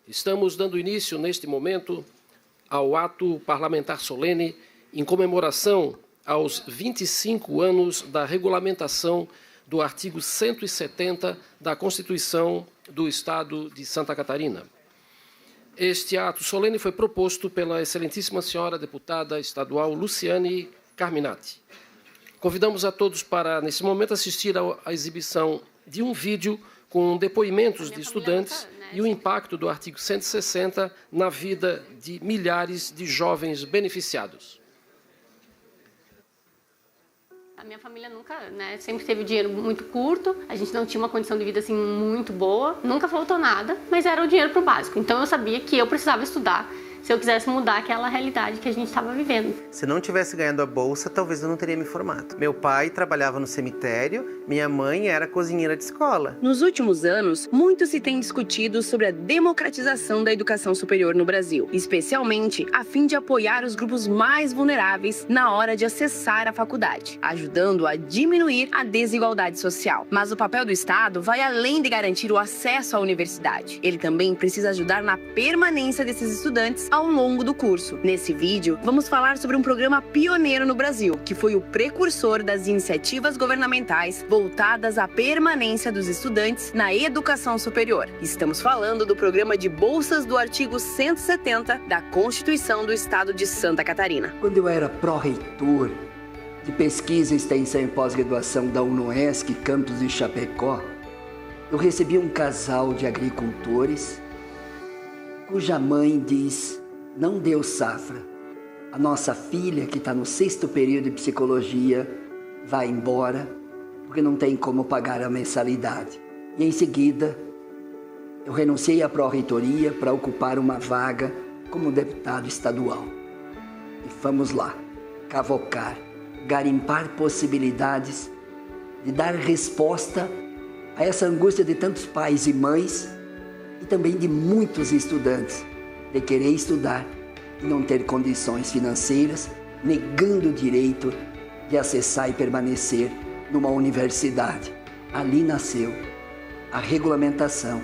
Estamos dando início, neste momento, ao ato parlamentar solene em comemoração aos 25 anos da regulamentação do artigo 170 da Constituição do Estado de Santa Catarina. Este ato solene foi proposto pela excelentíssima senhora deputada estadual Luciane Carminati. Convidamos a todos para, nesse momento, assistir à exibição de um vídeo com depoimentos de estudantes e o impacto do artigo 160 na vida de milhares de jovens beneficiados. A minha família nunca, sempre teve dinheiro muito curto, a gente não tinha uma condição de vida assim muito boa, nunca faltou nada, mas era o dinheiro para o básico. Então eu sabia que eu precisava estudar se eu quisesse mudar aquela realidade que a gente estava vivendo. Se não tivesse ganhando a bolsa, talvez eu não teria me formado. Meu pai trabalhava no cemitério, minha mãe era cozinheira de escola. Nos últimos anos, muito se tem discutido sobre a democratização da educação superior no Brasil, especialmente a fim de apoiar os grupos mais vulneráveis na hora de acessar a faculdade, ajudando a diminuir a desigualdade social. Mas o papel do Estado vai além de garantir o acesso à universidade. Ele também precisa ajudar na permanência desses estudantes ao longo do curso. Nesse vídeo, vamos falar sobre um programa pioneiro no Brasil, que foi o precursor das iniciativas governamentais voltadas à permanência dos estudantes na educação superior. Estamos falando do programa de bolsas do artigo 170 da Constituição do Estado de Santa Catarina. Quando eu era pró-reitor de pesquisa, extensão e pós-graduação da UNOESC, campus de Chapecó, eu recebi um casal de agricultores cuja mãe diz: não deu safra. A nossa filha, que está no 6º período de psicologia, vai embora porque não tem como pagar a mensalidade. E em seguida, eu renunciei à pró-reitoria para ocupar uma vaga como deputado estadual. E fomos lá, cavocar, garimpar possibilidades de dar resposta a essa angústia de tantos pais e mães e também de muitos estudantes, de querer estudar e não ter condições financeiras, negando o direito de acessar e permanecer numa universidade. Ali nasceu a regulamentação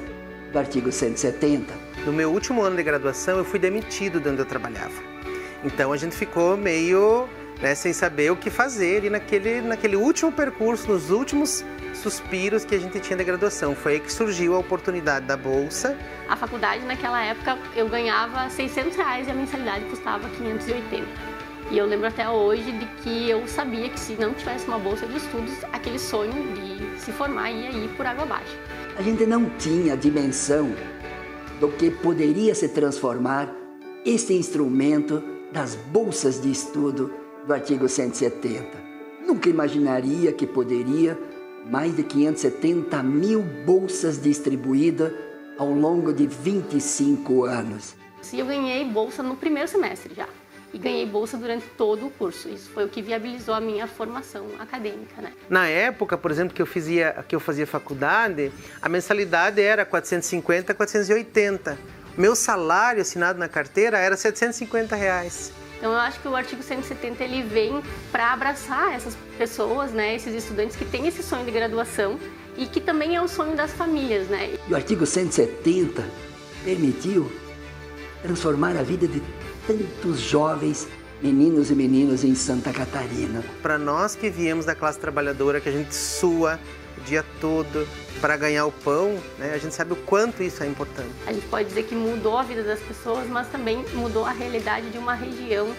do artigo 170. No meu último ano de graduação, eu fui demitido de onde eu trabalhava. Então a gente ficou meio sem saber o que fazer, e naquele último percurso, nos últimos suspiros que a gente tinha de graduação, foi aí que surgiu a oportunidade da bolsa. A faculdade, naquela época, eu ganhava R$600 e a mensalidade custava R$580. E eu lembro até hoje de que eu sabia que se não tivesse uma bolsa de estudos, aquele sonho de se formar ia ir por água abaixo. A gente não tinha dimensão do que poderia se transformar esse instrumento das bolsas de estudo do artigo 170. Nunca imaginaria que poderia mais de 570 mil bolsas distribuídas ao longo de 25 anos. Eu ganhei bolsa no primeiro semestre já. E ganhei bolsa durante todo o curso. Isso foi o que viabilizou a minha formação acadêmica, Na época, por exemplo, que eu fazia faculdade, a mensalidade era 450, 480. Meu salário assinado na carteira era R$750. Então eu acho que o artigo 170 ele vem para abraçar essas pessoas, esses estudantes que têm esse sonho de graduação e que também é o sonho das famílias, E o artigo 170 permitiu transformar a vida de tantos jovens meninos e meninas em Santa Catarina. Para nós que viemos da classe trabalhadora, que a gente sua o dia todo para ganhar o pão, a gente sabe o quanto isso é importante. A gente pode dizer que mudou a vida das pessoas, mas também mudou a realidade de uma região,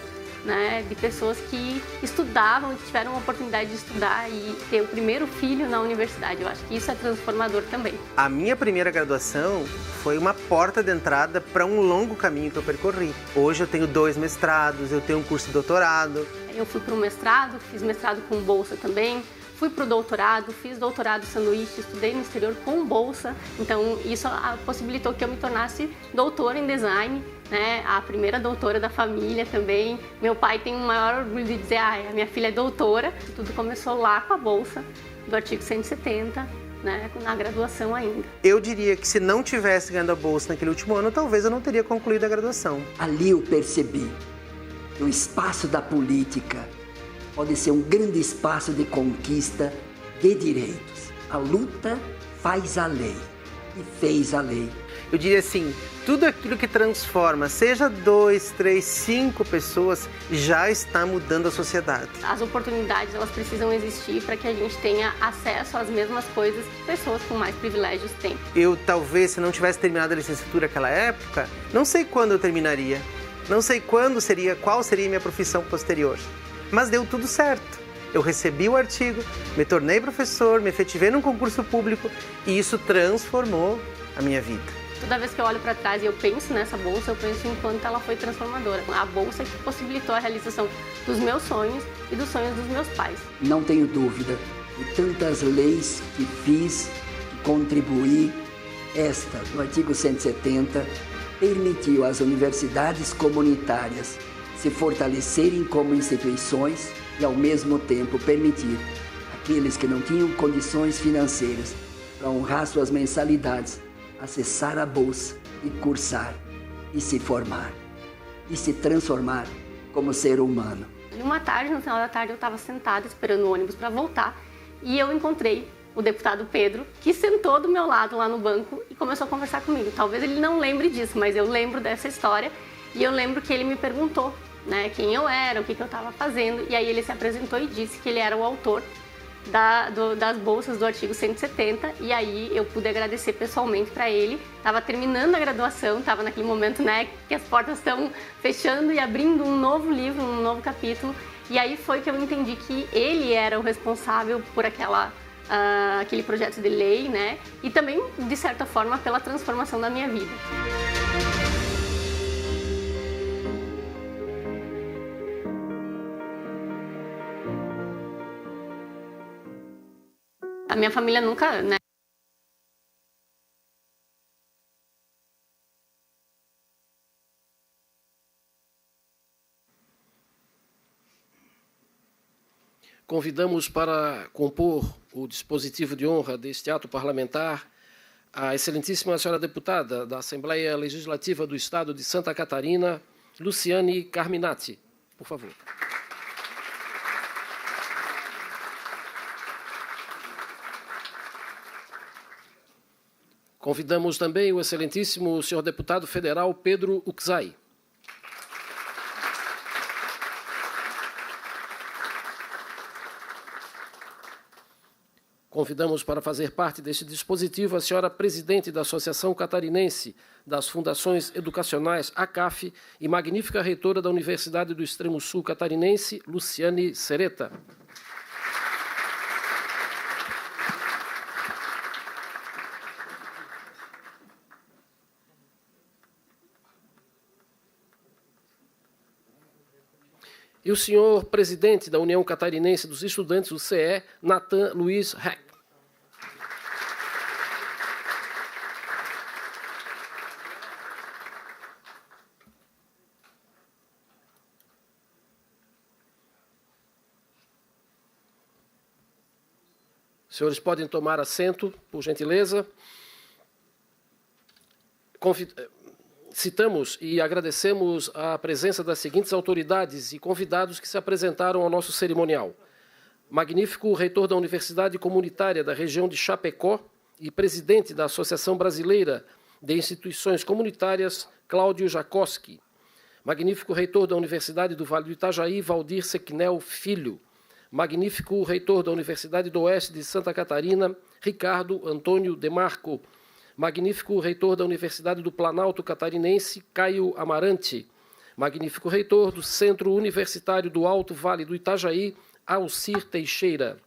de pessoas que estudavam, que tiveram a oportunidade de estudar e ter o primeiro filho na universidade. Eu acho que isso é transformador também. A minha primeira graduação foi uma porta de entrada para um longo caminho que eu percorri. Hoje eu tenho 2 mestrados, eu tenho um curso de doutorado. Eu fui para o mestrado, fiz mestrado com bolsa também. Fui para o doutorado, fiz doutorado sanduíche, estudei no exterior com bolsa. Então isso possibilitou que eu me tornasse doutora em design, a primeira doutora da família também. Meu pai tem o maior orgulho de dizer, a minha filha é doutora. Tudo começou lá com a bolsa do artigo 170, na graduação ainda. Eu diria que se não tivesse ganhando a bolsa naquele último ano, talvez eu não teria concluído a graduação. Ali eu percebi que o espaço da política pode ser um grande espaço de conquista de direitos. A luta faz a lei e fez a lei. Eu diria assim, tudo aquilo que transforma, seja 2, 3, 5 pessoas, já está mudando a sociedade. As oportunidades, elas precisam existir para que a gente tenha acesso às mesmas coisas que pessoas com mais privilégios têm. Eu, talvez, se não tivesse terminado a licenciatura naquela época, não sei quando eu terminaria, não sei qual seria a minha profissão posterior, mas deu tudo certo. Eu recebi o artigo, me tornei professor, me efetivei num concurso público e isso transformou a minha vida. Toda vez que eu olho para trás e eu penso nessa bolsa, eu penso em quanto ela foi transformadora. A bolsa que possibilitou a realização dos meus sonhos e dos sonhos dos meus pais. Não tenho dúvida de tantas leis que fiz, que contribuí. Esta, no artigo 170, permitiu às universidades comunitárias se fortalecerem como instituições e, ao mesmo tempo, permitir àqueles que não tinham condições financeiras para honrar suas mensalidades, acessar a bolsa e cursar, e se formar, e se transformar como ser humano. Uma tarde, no final da tarde, eu estava sentada esperando o ônibus para voltar e eu encontrei o deputado Pedro, que sentou do meu lado lá no banco e começou a conversar comigo. Talvez ele não lembre disso, mas eu lembro dessa história e eu lembro que ele me perguntou, né, quem eu era, o que eu estava fazendo, e aí ele se apresentou e disse que ele era o autor das bolsas do artigo 170, e aí eu pude agradecer pessoalmente para ele. Estava terminando a graduação, estava naquele momento, né, que as portas estão fechando e abrindo um novo livro, um novo capítulo, e aí foi que eu entendi que ele era o responsável por aquele projeto de lei, né, e também, de certa forma, pela transformação da minha vida. A minha família nunca, né? Convidamos para compor o dispositivo de honra deste ato parlamentar a excelentíssima senhora deputada da Assembleia Legislativa do Estado de Santa Catarina, Luciane Carminati. Por favor. Convidamos também o excelentíssimo senhor deputado federal Pedro Uczai. Convidamos para fazer parte deste dispositivo a senhora presidente da Associação Catarinense das Fundações Educacionais, ACAF, e magnífica reitora da Universidade do Extremo Sul Catarinense, Luciane Sereta. E o senhor presidente da União Catarinense dos Estudantes, o CE, Nathan Luiz Heck. Os senhores podem tomar assento, por gentileza. Citamos e agradecemos a presença das seguintes autoridades e convidados que se apresentaram ao nosso cerimonial. Magnífico reitor da Universidade Comunitária da região de Chapecó e presidente da Associação Brasileira de Instituições Comunitárias, Cláudio Jacoski. Magnífico reitor da Universidade do Vale do Itajaí, Valdir Sequinel Filho. Magnífico reitor da Universidade do Oeste de Santa Catarina, Ricardo Antônio Demarco. Magnífico reitor da Universidade do Planalto Catarinense, Caio Amarante. Magnífico reitor do Centro Universitário do Alto Vale do Itajaí, Alcir Teixeira.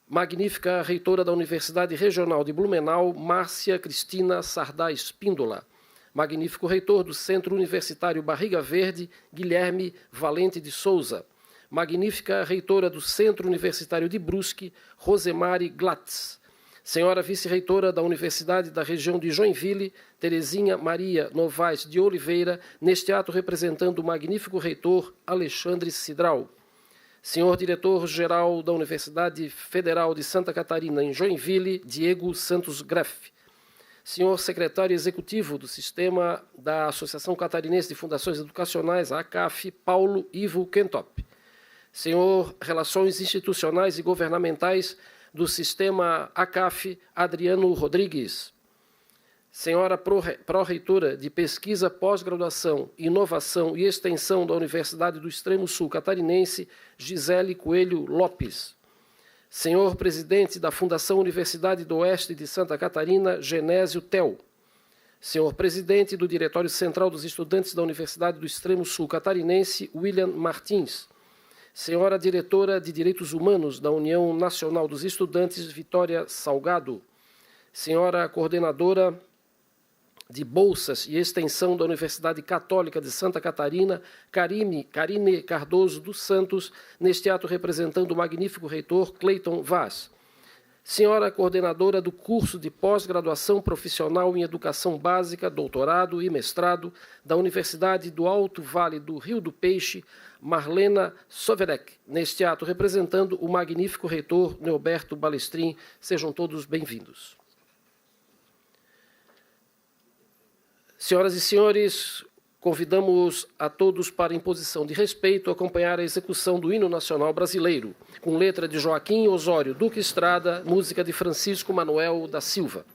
Magnífica reitora da Universidade Regional de Blumenau, Márcia Cristina Sardá Espíndola. Magnífico reitor do Centro Universitário Barriga Verde, Guilherme Valente de Souza. Magnífica reitora do Centro Universitário de Brusque, Rosemary Glatz. Senhora vice-reitora da Universidade da região de Joinville, Terezinha Maria Novaes de Oliveira, neste ato representando o magnífico reitor Alexandre Cidral. Senhor diretor-geral da Universidade Federal de Santa Catarina, em Joinville, Diego Santos Greff. Senhor secretário executivo do Sistema da Associação Catarinense de Fundações Educacionais, a ACAF, Paulo Ivo Kentop. Senhor Relações Institucionais e Governamentais do Sistema ACAF, Adriano Rodrigues. Senhora Pró-Reitora de Pesquisa, Pós-Graduação, Inovação e Extensão da Universidade do Extremo Sul Catarinense, Gisele Coelho Lopes. Senhor Presidente da Fundação Universidade do Oeste de Santa Catarina, Genésio Tel. Senhor Presidente do Diretório Central dos Estudantes da Universidade do Extremo Sul Catarinense, William Martins. Senhora Diretora de Direitos Humanos da União Nacional dos Estudantes, Vitória Salgado. Senhora Coordenadora de Bolsas e Extensão da Universidade Católica de Santa Catarina, Karine Cardoso dos Santos, neste ato representando o magnífico reitor Cleiton Vaz. Senhora Coordenadora do curso de Pós-Graduação Profissional em Educação Básica, Doutorado e Mestrado da Universidade do Alto Vale do Rio do Peixe, Marlena Soverek, neste ato representando o magnífico reitor Neoberto Balestrin. Sejam todos bem-vindos. Senhoras e senhores, convidamos a todos para, em posição de respeito, acompanhar a execução do Hino Nacional Brasileiro, com letra de Joaquim Osório Duque Estrada, música de Francisco Manuel da Silva.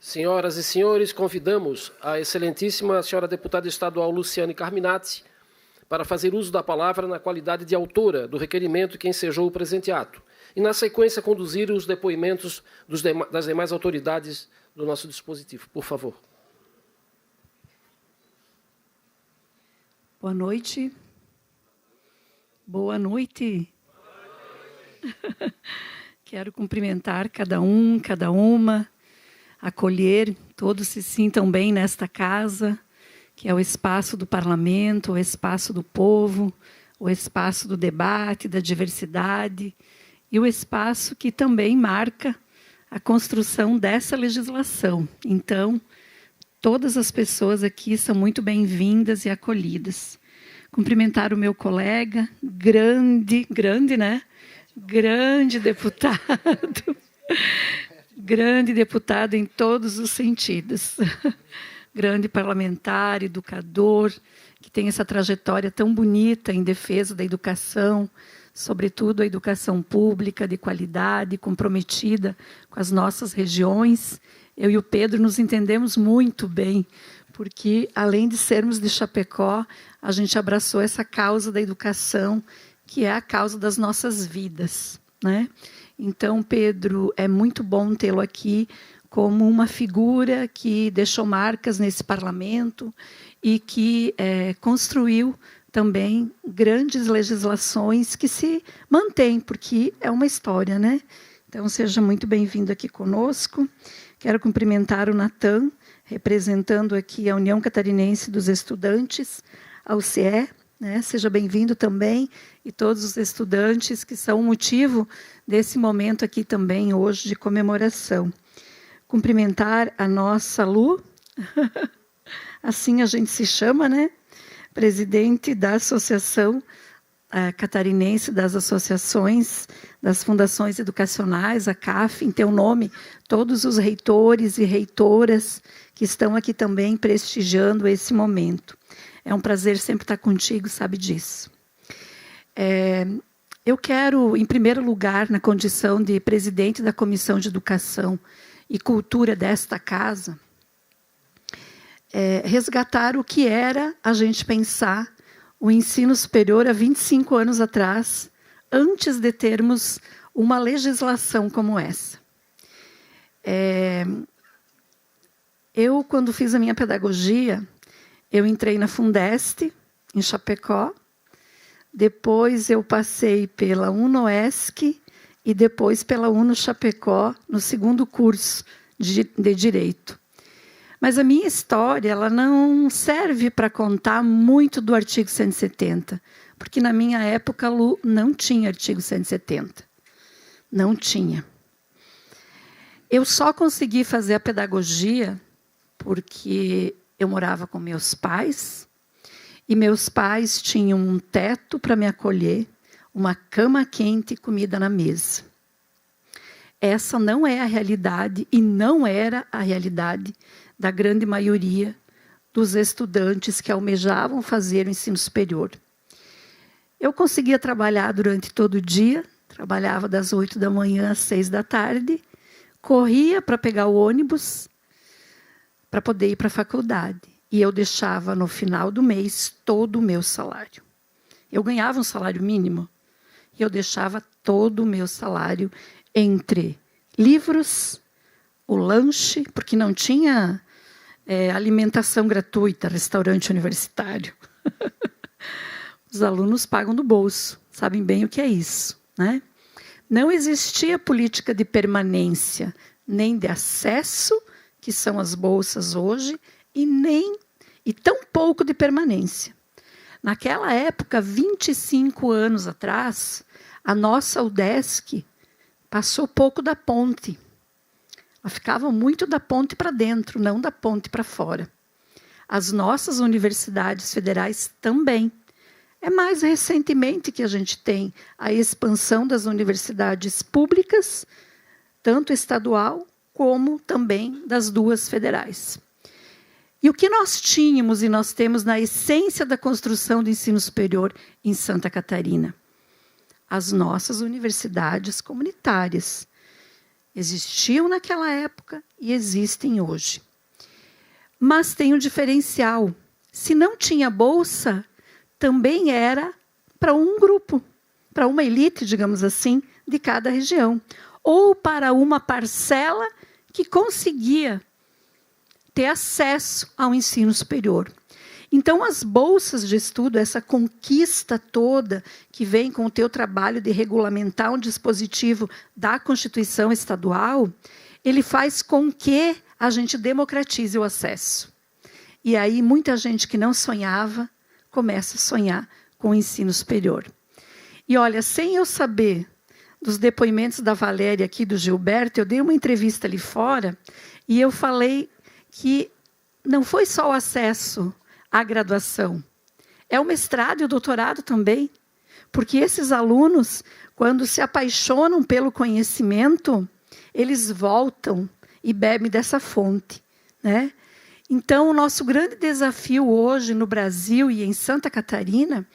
Senhoras e senhores, convidamos a excelentíssima senhora deputada estadual Luciane Carminati para fazer uso da palavra na qualidade de autora do requerimento que ensejou o presente ato e, na sequência, conduzir os depoimentos das demais autoridades do nosso dispositivo. Por favor. Boa noite. Boa noite. Quero cumprimentar cada um, cada uma, acolher, todos se sintam bem nesta casa, que é o espaço do parlamento, o espaço do povo, o espaço do debate, da diversidade, e o espaço que também marca a construção dessa legislação. Então, todas as pessoas aqui são muito bem-vindas e acolhidas. Cumprimentar o meu colega, grande, né? Grande deputado. Grande deputado em todos os sentidos. Grande parlamentar, educador, que tem essa trajetória tão bonita em defesa da educação, sobretudo a educação pública, de qualidade, comprometida com as nossas regiões. Eu e o Pedro nos entendemos muito bem, porque, além de sermos de Chapecó, a gente abraçou essa causa da educação, que é a causa das nossas vidas, né? Então, Pedro, é muito bom tê-lo aqui como uma figura que deixou marcas nesse parlamento e que construiu também grandes legislações que se mantêm, porque é uma história, né? Então, seja muito bem-vindo aqui conosco. Quero cumprimentar o Natan, representando aqui a União Catarinense dos Estudantes, a UCE, né? Seja bem-vindo também, e todos os estudantes que são o motivo desse momento aqui também, hoje, de comemoração. Cumprimentar a nossa Lu, assim a gente se chama, né? Presidente da Associação Catarinense das Associações das Fundações Educacionais, a CAF, em teu nome, todos os reitores e reitoras que estão aqui também prestigiando esse momento. É um prazer sempre estar contigo, sabe disso. Eu quero, em primeiro lugar, na condição de presidente da Comissão de Educação e Cultura desta casa, resgatar o que era a gente pensar o ensino superior há 25 anos atrás, antes de termos uma legislação como essa. Eu, quando fiz a minha pedagogia, eu entrei na Fundeste, em Chapecó, depois eu passei pela UNOESC e depois pela UNO Chapecó, no segundo curso de Direito. Mas a minha história ela não serve para contar muito do artigo 170, porque na minha época, Lu, não tinha artigo 170. Não tinha. Eu só consegui fazer a pedagogia porque eu morava com meus pais, e meus pais tinham um teto para me acolher, uma cama quente e comida na mesa. Essa não é a realidade, e não era a realidade da grande maioria dos estudantes que almejavam fazer o ensino superior. Eu conseguia trabalhar durante todo o dia, trabalhava das 8 da manhã às 6 da tarde, corria para pegar o ônibus para poder ir para a faculdade. E eu deixava no final do mês todo o meu salário. Eu ganhava um salário mínimo e eu deixava todo o meu salário entre livros, o lanche, porque não tinha alimentação gratuita, restaurante universitário. Os alunos pagam do bolso, sabem bem o que é isso, né? Não existia política de permanência, nem de acesso, que são as bolsas hoje, e tão pouco de permanência. Naquela época, 25 anos atrás, a nossa UDESC passou pouco da ponte. Ela ficava muito da ponte para dentro, não da ponte para fora. As nossas universidades federais também. É mais recentemente que a gente tem a expansão das universidades públicas, tanto estadual como também das duas federais. E o que nós tínhamos e nós temos na essência da construção do ensino superior em Santa Catarina? As nossas universidades comunitárias. Existiam naquela época e existem hoje. Mas tem um diferencial. Se não tinha bolsa, também era para um grupo, para uma elite, digamos assim, de cada região. Ou para uma parcela que conseguia ter acesso ao ensino superior. Então, as bolsas de estudo, essa conquista toda que vem com o teu trabalho de regulamentar um dispositivo da Constituição Estadual, ele faz com que a gente democratize o acesso. E aí, muita gente que não sonhava, começa a sonhar com o ensino superior. E, olha, sem eu saber dos depoimentos da Valéria aqui, do Gilberto, eu dei uma entrevista ali fora e eu falei que não foi só o acesso à graduação, é o mestrado e o doutorado também, porque esses alunos, quando se apaixonam pelo conhecimento, eles voltam e bebem dessa fonte, né? Então, o nosso grande desafio hoje no Brasil e em Santa Catarina,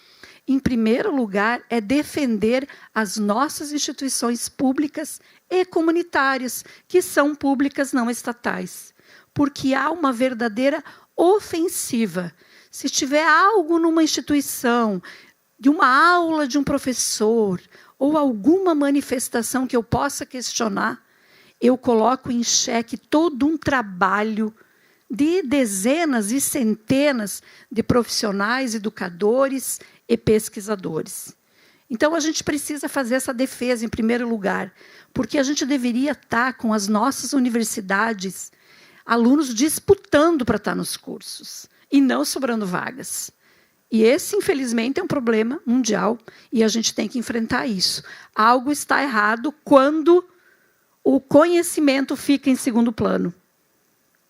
em primeiro lugar, é defender as nossas instituições públicas e comunitárias, que são públicas não estatais, porque há uma verdadeira ofensiva. Se tiver algo numa instituição, de uma aula de um professor, ou alguma manifestação que eu possa questionar, eu coloco em xeque todo um trabalho de dezenas e centenas de profissionais, educadores e pesquisadores. Então, a gente precisa fazer essa defesa, em primeiro lugar, porque a gente deveria estar com as nossas universidades, alunos disputando para estar nos cursos, e não sobrando vagas. E esse, infelizmente, é um problema mundial, e a gente tem que enfrentar isso. Algo está errado quando o conhecimento fica em segundo plano.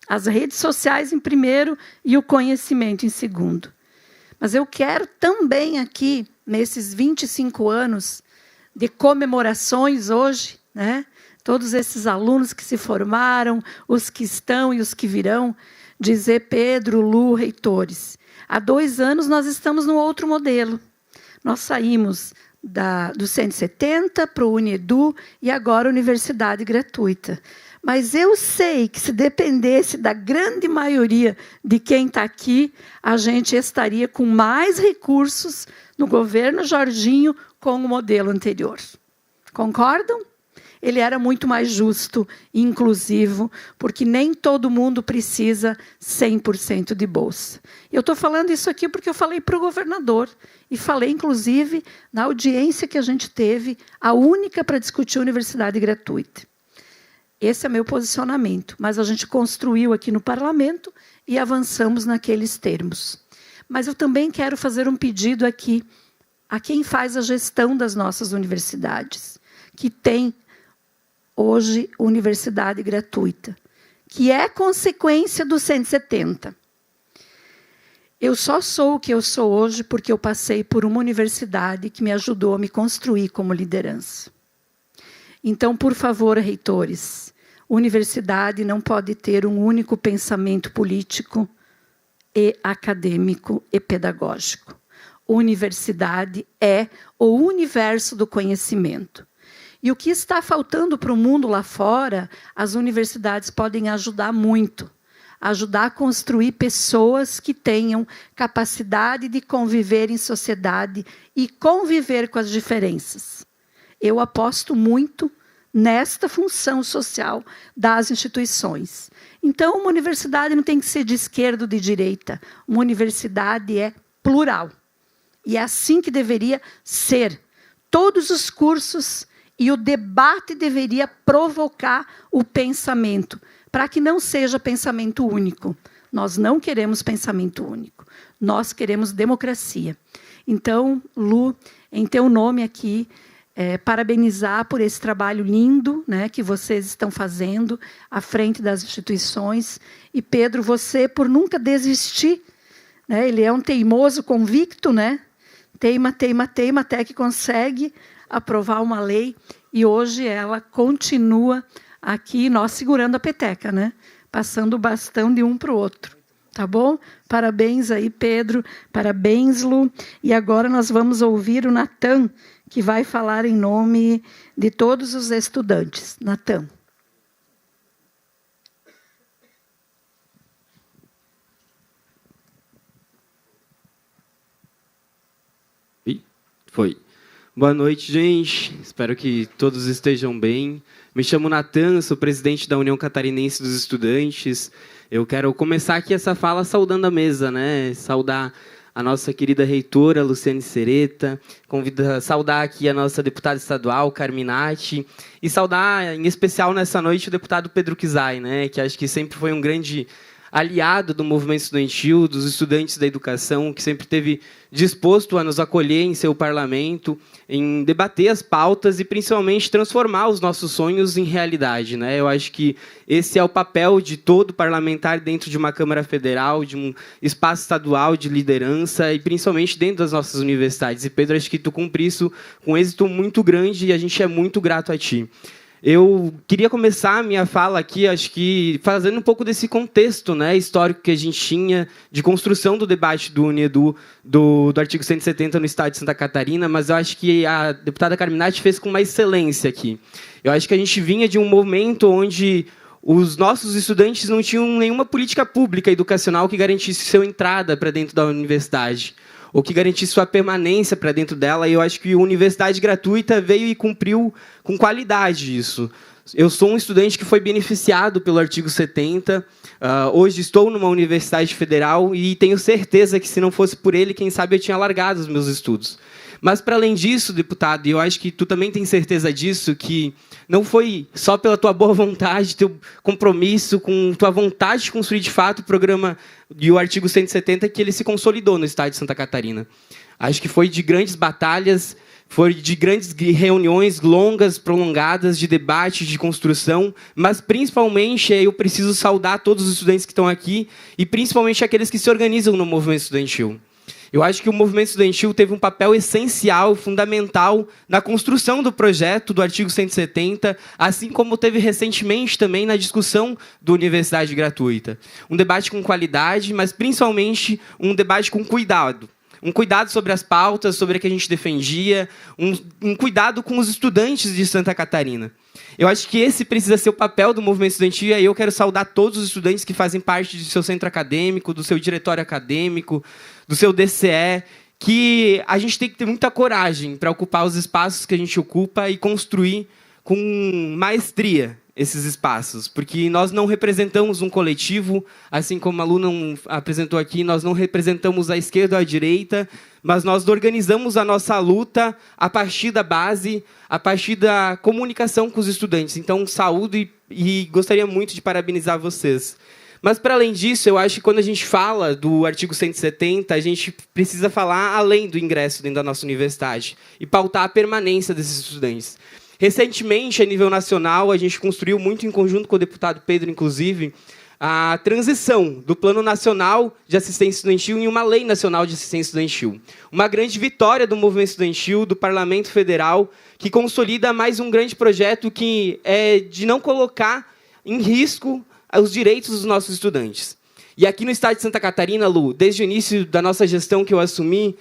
As redes sociais em primeiro e o conhecimento em segundo. Mas eu quero também aqui, nesses 25 anos de comemorações hoje, né, todos esses alunos que se formaram, os que estão e os que virão, dizer, Pedro, Lu, reitores, há 2 anos nós estamos num outro modelo. Nós saímos do 170 para o Uniedu e agora a universidade gratuita. Mas eu sei que se dependesse da grande maioria de quem está aqui, a gente estaria com mais recursos no governo Jorginho com o modelo anterior. Concordam? Ele era muito mais justo e inclusivo, porque nem todo mundo precisa 100% de bolsa. Eu estou falando isso aqui porque eu falei para o governador, e falei, inclusive, na audiência que a gente teve, a única para discutir universidade gratuita. Esse é meu posicionamento, mas a gente construiu aqui no parlamento e avançamos naqueles termos. Mas eu também quero fazer um pedido aqui a quem faz a gestão das nossas universidades, que tem hoje universidade gratuita, que é consequência do 170. Eu só sou o que eu sou hoje porque eu passei por uma universidade que me ajudou a me construir como liderança. Então, por favor, reitores, universidade não pode ter um único pensamento político e acadêmico e pedagógico. Universidade é o universo do conhecimento. E o que está faltando para o mundo lá fora, as universidades podem ajudar muito. Ajudar a construir pessoas que tenham capacidade de conviver em sociedade e conviver com as diferenças. Eu aposto muito nesta função social das instituições. Então, uma universidade não tem que ser de esquerda ou de direita. Uma universidade é plural. E é assim que deveria ser. Todos os cursos e o debate deveria provocar o pensamento, para que não seja pensamento único. Nós não queremos pensamento único. Nós queremos democracia. Então, Lu, em teu nome aqui, parabenizar por esse trabalho lindo, né, que vocês estão fazendo à frente das instituições. E, Pedro, você, por nunca desistir, né, ele é um teimoso convicto, né, teima, até que consegue aprovar uma lei, e hoje ela continua aqui, nós segurando a peteca, né, passando o bastão de um para o outro. Tá bom? Parabéns aí, Pedro. Parabéns, Lu. E agora nós vamos ouvir o Natan, que vai falar em nome de todos os estudantes. Natan. Foi. Boa noite, gente. Espero que todos estejam bem. Me chamo Natan, sou presidente da União Catarinense dos Estudantes. Eu quero começar aqui essa fala saudando a mesa, né? Saudar a nossa querida reitora, Luciane Sereta, saudar aqui a nossa deputada estadual, Carminati, e saudar, em especial, nessa noite, o deputado Pedro Kizai, né? Que acho que sempre foi um grande aliado do movimento estudantil, dos estudantes da educação, que sempre esteve disposto a nos acolher em seu parlamento, em debater as pautas e, principalmente, transformar os nossos sonhos em realidade, né? Eu acho que esse é o papel de todo parlamentar dentro de uma Câmara Federal, de um espaço estadual de liderança e, principalmente, dentro das nossas universidades. E, Pedro, acho que tu cumpre isso com êxito muito grande e a gente é muito grato a ti. Eu queria começar a minha fala aqui, acho que fazendo um pouco desse contexto, né, histórico que a gente tinha de construção do debate do Uniedu, do artigo 170 no Estado de Santa Catarina, mas eu acho que a deputada Carminati fez com uma excelência aqui. Eu acho que a gente vinha de um momento onde os nossos estudantes não tinham nenhuma política pública educacional que garantisse sua entrada para dentro da universidade, ou que garantisse sua permanência para dentro dela, e eu acho que a universidade gratuita veio e cumpriu com qualidade isso. Eu sou um estudante que foi beneficiado pelo artigo 70. Hoje estou numa universidade federal e tenho certeza que, se não fosse por ele, quem sabe eu tinha largado os meus estudos. Mas, para além disso, deputado, e eu acho que tu também tem certeza disso, que não foi só pela tua boa vontade, teu compromisso, com tua vontade de construir, de fato, o programa e o artigo 170 que ele se consolidou no estado de Santa Catarina. Acho que foi de grandes batalhas, foi de grandes reuniões longas, prolongadas, de debate, de construção, mas, principalmente, eu preciso saudar todos os estudantes que estão aqui e, principalmente, aqueles que se organizam no movimento estudantil. Eu acho que o movimento estudantil teve um papel essencial, fundamental, na construção do projeto do artigo 170, assim como teve recentemente também na discussão da universidade gratuita. Um debate com qualidade, mas principalmente um debate com cuidado. Um cuidado sobre as pautas, sobre o que a gente defendia, um cuidado com os estudantes de Santa Catarina. Eu acho que esse precisa ser o papel do movimento estudantil, e aí eu quero saudar todos os estudantes que fazem parte do seu centro acadêmico, do seu diretório acadêmico, do seu DCE, que a gente tem que ter muita coragem para ocupar os espaços que a gente ocupa e construir com maestria esses espaços, porque nós não representamos um coletivo, assim como a Lu não apresentou aqui, nós não representamos a esquerda ou a direita, mas nós organizamos a nossa luta a partir da base, a partir da comunicação com os estudantes. Então, saúdo e gostaria muito de parabenizar vocês. Mas, para além disso, eu acho que quando a gente fala do artigo 170, a gente precisa falar além do ingresso dentro da nossa universidade e pautar a permanência desses estudantes. Recentemente, a nível nacional, a gente construiu muito em conjunto com o deputado Pedro, inclusive, a transição do Plano Nacional de Assistência Estudantil em uma Lei Nacional de Assistência Estudantil. Uma grande vitória do movimento estudantil, do Parlamento Federal, que consolida mais um grande projeto que é de não colocar em risco os direitos dos nossos estudantes. E aqui no estado de Santa Catarina, Lu, desde o início da nossa gestão que eu assumi,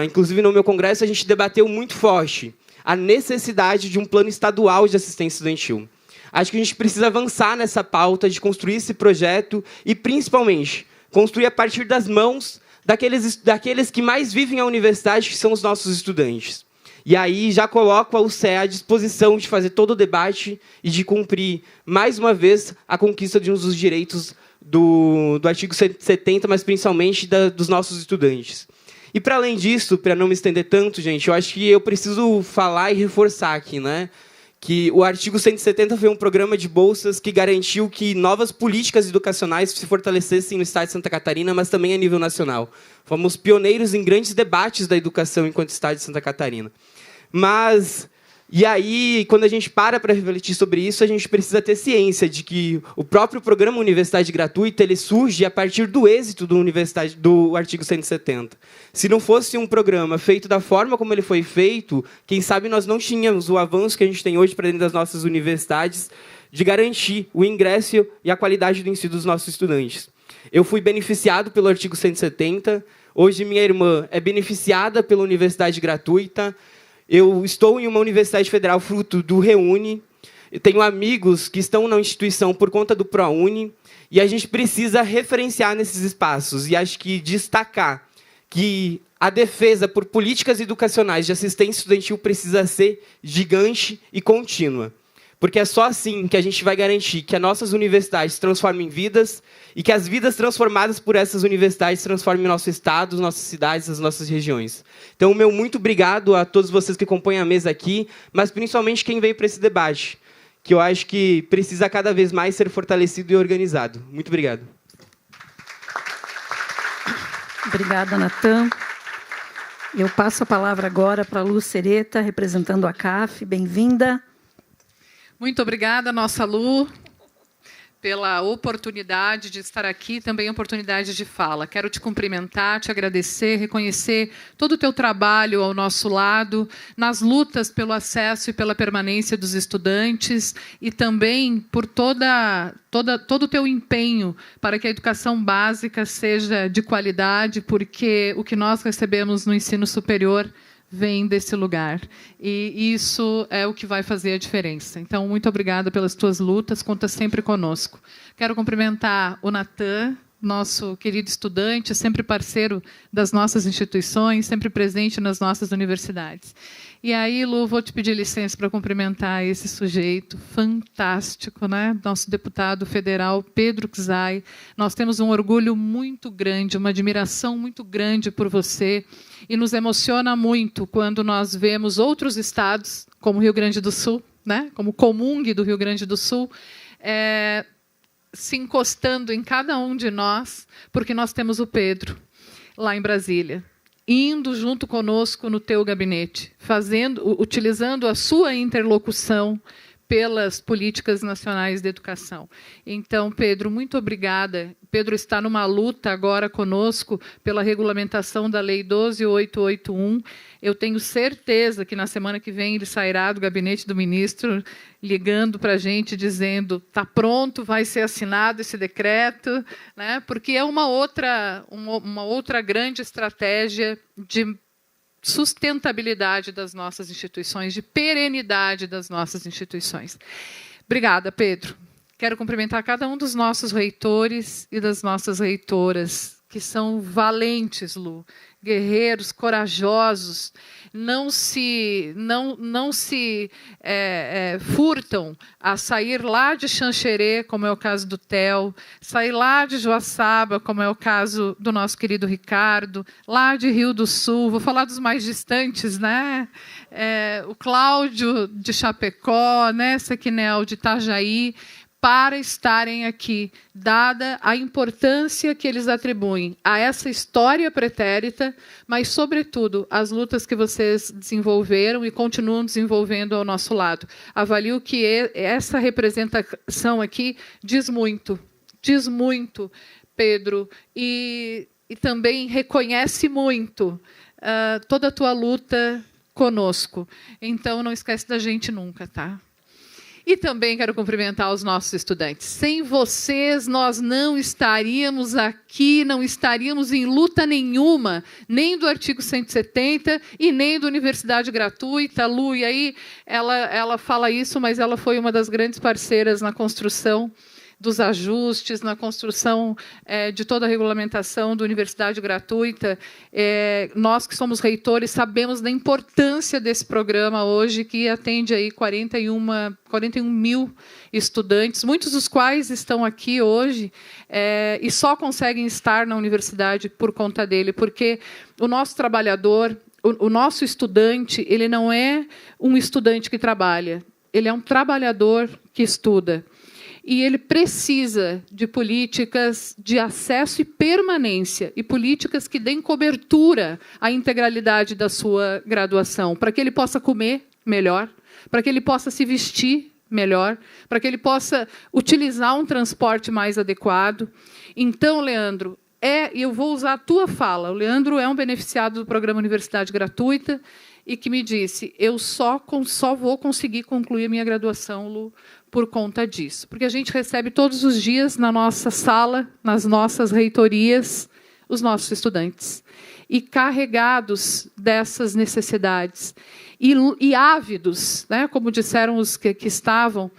inclusive no meu congresso, a gente debateu muito forte a necessidade de um plano estadual de assistência estudantil. Acho que a gente precisa avançar nessa pauta de construir esse projeto e, principalmente, construir a partir das mãos daqueles que mais vivem a universidade, que são os nossos estudantes. E aí já coloco a UCE à disposição de fazer todo o debate e de cumprir, mais uma vez, a conquista de um dos direitos do artigo 170, mas principalmente dos nossos estudantes. E, para além disso, para não me estender tanto, gente, eu acho que eu preciso falar e reforçar aqui, né, que o artigo 170 foi um programa de bolsas que garantiu que novas políticas educacionais se fortalecessem no estado de Santa Catarina, mas também a nível nacional. Fomos pioneiros em grandes debates da educação enquanto estado de Santa Catarina. Mas, e aí, quando a gente para refletir sobre isso, a gente precisa ter ciência de que o próprio programa Universidade Gratuita ele surge a partir do êxito do artigo 170. Se não fosse um programa feito da forma como ele foi feito, quem sabe nós não tínhamos o avanço que a gente tem hoje para dentro das nossas universidades de garantir o ingresso e a qualidade do ensino dos nossos estudantes. Eu fui beneficiado pelo artigo 170, hoje minha irmã é beneficiada pela Universidade Gratuita. Eu estou em uma universidade federal fruto do Reúne. Eu tenho amigos que estão na instituição por conta do ProUni. E a gente precisa referenciar nesses espaços. E acho que destacar que a defesa por políticas educacionais de assistência estudantil precisa ser gigante e contínua. Porque é só assim que a gente vai garantir que as nossas universidades transformem vidas e que as vidas transformadas por essas universidades transformem o nosso estado, as nossas cidades, as nossas regiões. Então, o meu muito obrigado a todos vocês que acompanham a mesa aqui, mas principalmente quem veio para esse debate, que eu acho que precisa cada vez mais ser fortalecido e organizado. Muito obrigado. Obrigada, Natan. Eu passo a palavra agora para a Lu Sereta, representando a CAF. Bem-vinda. Muito obrigada, nossa Lu, pela oportunidade de estar aqui, também a oportunidade de fala. Quero te cumprimentar, te agradecer, reconhecer todo o teu trabalho ao nosso lado, nas lutas pelo acesso e pela permanência dos estudantes e também por todo o teu empenho para que a educação básica seja de qualidade, porque o que nós recebemos no ensino superior vem desse lugar. E isso é o que vai fazer a diferença. Então, muito obrigada pelas tuas lutas, conta sempre conosco. Quero cumprimentar o Natan, nosso querido estudante, sempre parceiro das nossas instituições, sempre presente nas nossas universidades. E aí, Lu, vou te pedir licença para cumprimentar esse sujeito fantástico, né? Nosso deputado federal, Pedro Czai. Nós temos um orgulho muito grande, uma admiração muito grande por você, e nos emociona muito quando nós vemos outros estados, como o Rio Grande do Sul, né? Como o Comungue do Rio Grande do Sul, se encostando em cada um de nós, porque nós temos o Pedro, lá em Brasília, indo junto conosco no teu gabinete, utilizando a sua interlocução pelas políticas nacionais de educação. Então, Pedro, muito obrigada. Pedro está numa luta agora conosco pela regulamentação da Lei 12.881. Eu tenho certeza que na semana que vem ele sairá do gabinete do ministro ligando para a gente, dizendo está pronto, vai ser assinado esse decreto, né? Porque é uma outra grande estratégia de sustentabilidade das nossas instituições, de perenidade das nossas instituições. Obrigada, Pedro. Quero cumprimentar cada um dos nossos reitores e das nossas reitoras, que são valentes, Lu, guerreiros, corajosos, não se furtam a sair lá de Xanxerê, como é o caso do Theo, sair lá de Joaçaba, como é o caso do nosso querido Ricardo, lá de Rio do Sul, vou falar dos mais distantes, né? O Cláudio de Chapecó, né? Sequinel de Itajaí, para estarem aqui, dada a importância que eles atribuem a essa história pretérita, mas, sobretudo, as lutas que vocês desenvolveram e continuam desenvolvendo ao nosso lado. Avalio que essa representação aqui diz muito, Pedro, e também reconhece muito toda a tua luta conosco. Então, não esquece da gente nunca, tá? E também quero cumprimentar os nossos estudantes. Sem vocês, nós não estaríamos aqui, não estaríamos em luta nenhuma, nem do artigo 170 e nem da universidade gratuita. Lu, e aí ela fala isso, mas ela foi uma das grandes parceiras na construção dos ajustes, na construção de toda a regulamentação da universidade gratuita. Nós que somos reitores sabemos da importância desse programa hoje, que atende aí 41 mil estudantes, muitos dos quais estão aqui hoje e só conseguem estar na universidade por conta dele, porque o nosso trabalhador, o nosso estudante, ele não é um estudante que trabalha, ele é um trabalhador que estuda. E ele precisa de políticas de acesso e permanência, e políticas que deem cobertura à integralidade da sua graduação, para que ele possa comer melhor, para que ele possa se vestir melhor, para que ele possa utilizar um transporte mais adequado. Então, Leandro, eu vou usar a tua fala. O Leandro é um beneficiado do programa Universidade Gratuita e que me disse, eu só vou conseguir concluir a minha graduação, Lu, por conta disso. Porque a gente recebe todos os dias na nossa sala, nas nossas reitorias, os nossos estudantes. E carregados dessas necessidades. E ávidos, né, como disseram os que estavam,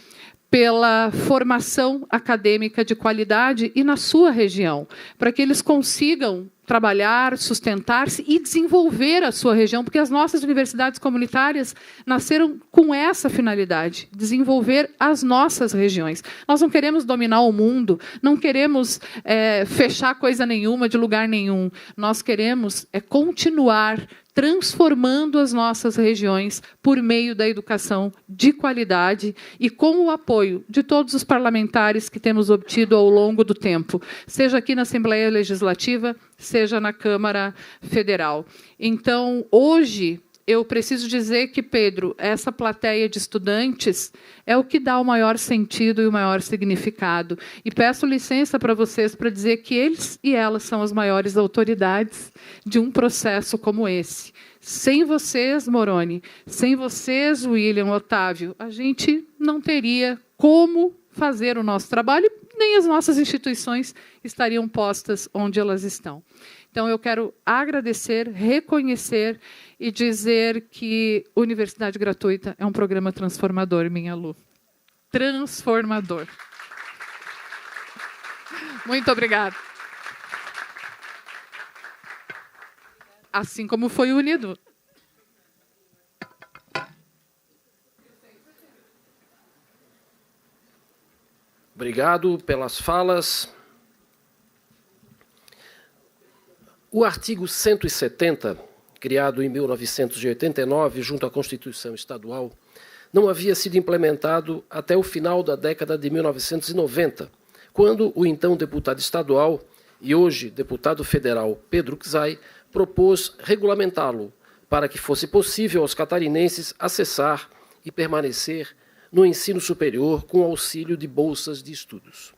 pela formação acadêmica de qualidade e na sua região, para que eles consigam trabalhar, sustentar-se e desenvolver a sua região, porque as nossas universidades comunitárias nasceram com essa finalidade, desenvolver as nossas regiões. Nós não queremos dominar o mundo, não queremos fechar coisa nenhuma de lugar nenhum. Nós queremos continuar transformando as nossas regiões por meio da educação de qualidade e com o apoio de todos os parlamentares que temos obtido ao longo do tempo, seja aqui na Assembleia Legislativa, seja na Câmara Federal. Então, hoje, eu preciso dizer que, Pedro, essa plateia de estudantes é o que dá o maior sentido e o maior significado. E peço licença para vocês para dizer que eles e elas são as maiores autoridades de um processo como esse. Sem vocês, Moroni, sem vocês, William, Otávio, a gente não teria como fazer o nosso trabalho, nem as nossas instituições estariam postas onde elas estão. Então, eu quero agradecer, reconhecer e dizer que Universidade Gratuita é um programa transformador, minha Lu. Transformador. Muito obrigada. assim como foi unido. Obrigado pelas falas. O artigo 170, criado em 1989 junto à Constituição Estadual, não havia sido implementado até o final da década de 1990, quando o então deputado estadual e hoje deputado federal Pedro Czai propôs regulamentá-lo para que fosse possível aos catarinenses acessar e permanecer no ensino superior com auxílio de bolsas de estudos.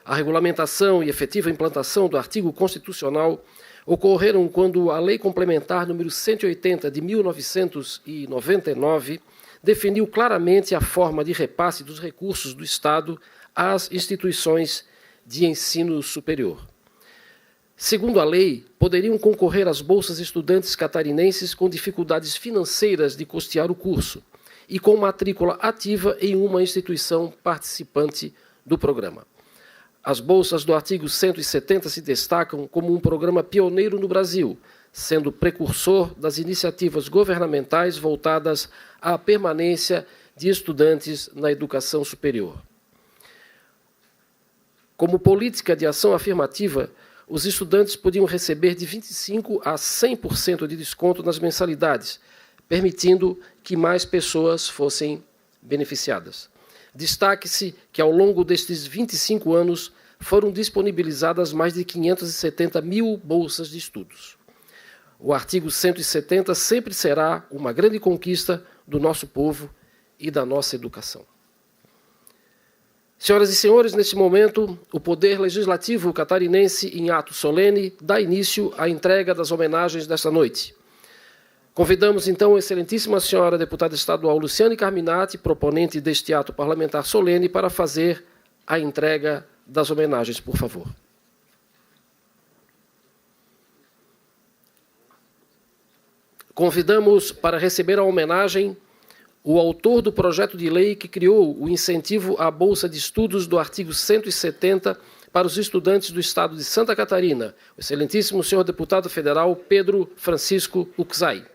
A regulamentação e efetiva implantação do artigo constitucional ocorreram quando a Lei Complementar número 180 de 1999 definiu claramente a forma de repasse dos recursos do Estado às instituições de ensino superior. Segundo a lei, poderiam concorrer às bolsas estudantes catarinenses com dificuldades financeiras de custear o curso e com matrícula ativa em uma instituição participante do programa. As bolsas do artigo 170 se destacam como um programa pioneiro no Brasil, sendo precursor das iniciativas governamentais voltadas à permanência de estudantes na educação superior. Como política de ação afirmativa, os estudantes podiam receber de 25% a 100% de desconto nas mensalidades, permitindo que mais pessoas fossem beneficiadas. Destaque-se que, ao longo destes 25 anos, foram disponibilizadas mais de 570 mil bolsas de estudos. O artigo 170 sempre será uma grande conquista do nosso povo e da nossa educação. Senhoras e senhores, neste momento, o Poder Legislativo catarinense, em ato solene, dá início à entrega das homenagens desta noite. Convidamos, então, a excelentíssima senhora deputada estadual Luciane Carminati, proponente deste ato parlamentar solene, para fazer a entrega das homenagens, por favor. Convidamos para receber a homenagem o autor do projeto de lei que criou o incentivo à Bolsa de Estudos do artigo 170 para os estudantes do Estado de Santa Catarina, o excelentíssimo senhor deputado federal Pedro Francisco Czai.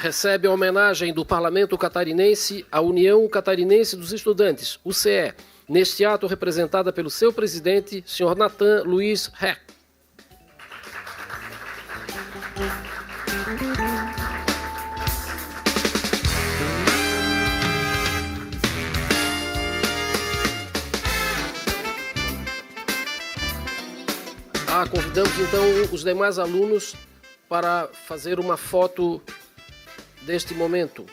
Recebe a homenagem do Parlamento Catarinense à União Catarinense dos Estudantes, UCE, neste ato representada pelo seu presidente, senhor Nathan Luiz Ré. Convidamos, então, os demais alunos para fazer uma foto deste momento.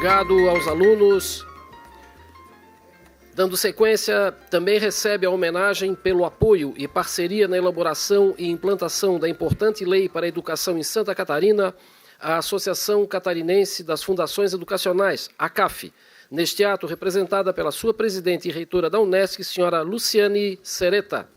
Obrigado aos alunos. Dando sequência, também recebe a homenagem pelo apoio e parceria na elaboração e implantação da importante lei para a educação em Santa Catarina, a Associação Catarinense das Fundações Educacionais, ACAF, neste ato representada pela sua presidente e reitora da Unesc, senhora Luciane Sereta.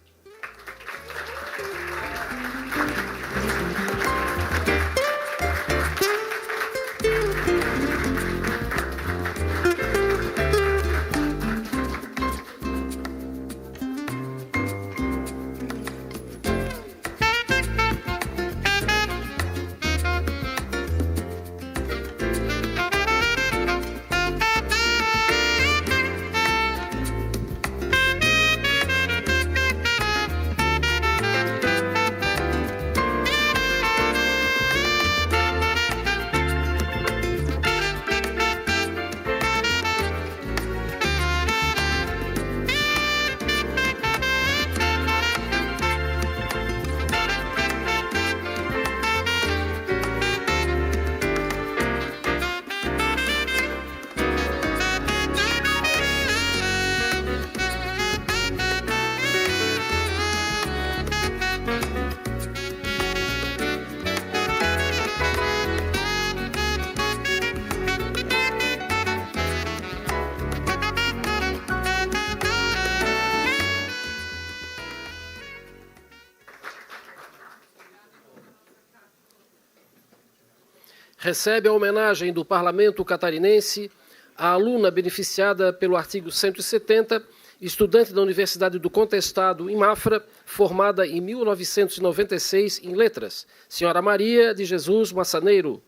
Recebe a homenagem do Parlamento Catarinense a aluna beneficiada pelo artigo 170, estudante da Universidade do Contestado, em Mafra, formada em 1996 em Letras, senhora Maria de Jesus Massaneiro.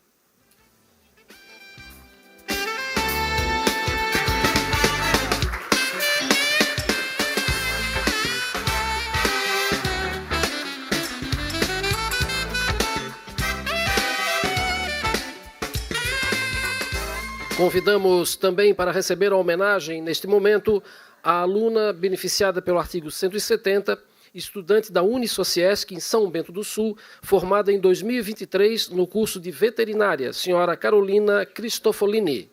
Convidamos também para receber a homenagem, neste momento, a aluna beneficiada pelo artigo 170, estudante da Unisociesc, em São Bento do Sul, formada em 2023 no curso de Veterinária, senhora Carolina Cristofolini.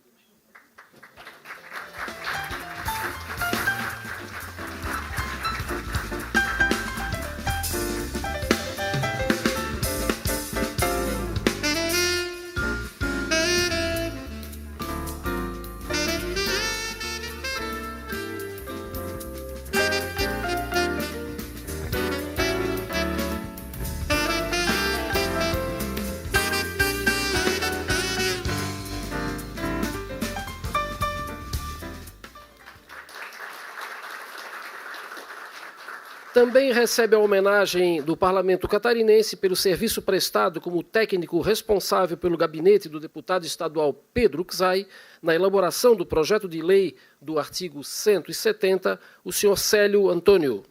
Também recebe a homenagem do Parlamento Catarinense pelo serviço prestado como técnico responsável pelo gabinete do deputado estadual Pedro Uczai na elaboração do projeto de lei do artigo 170, o senhor Célio Antônio.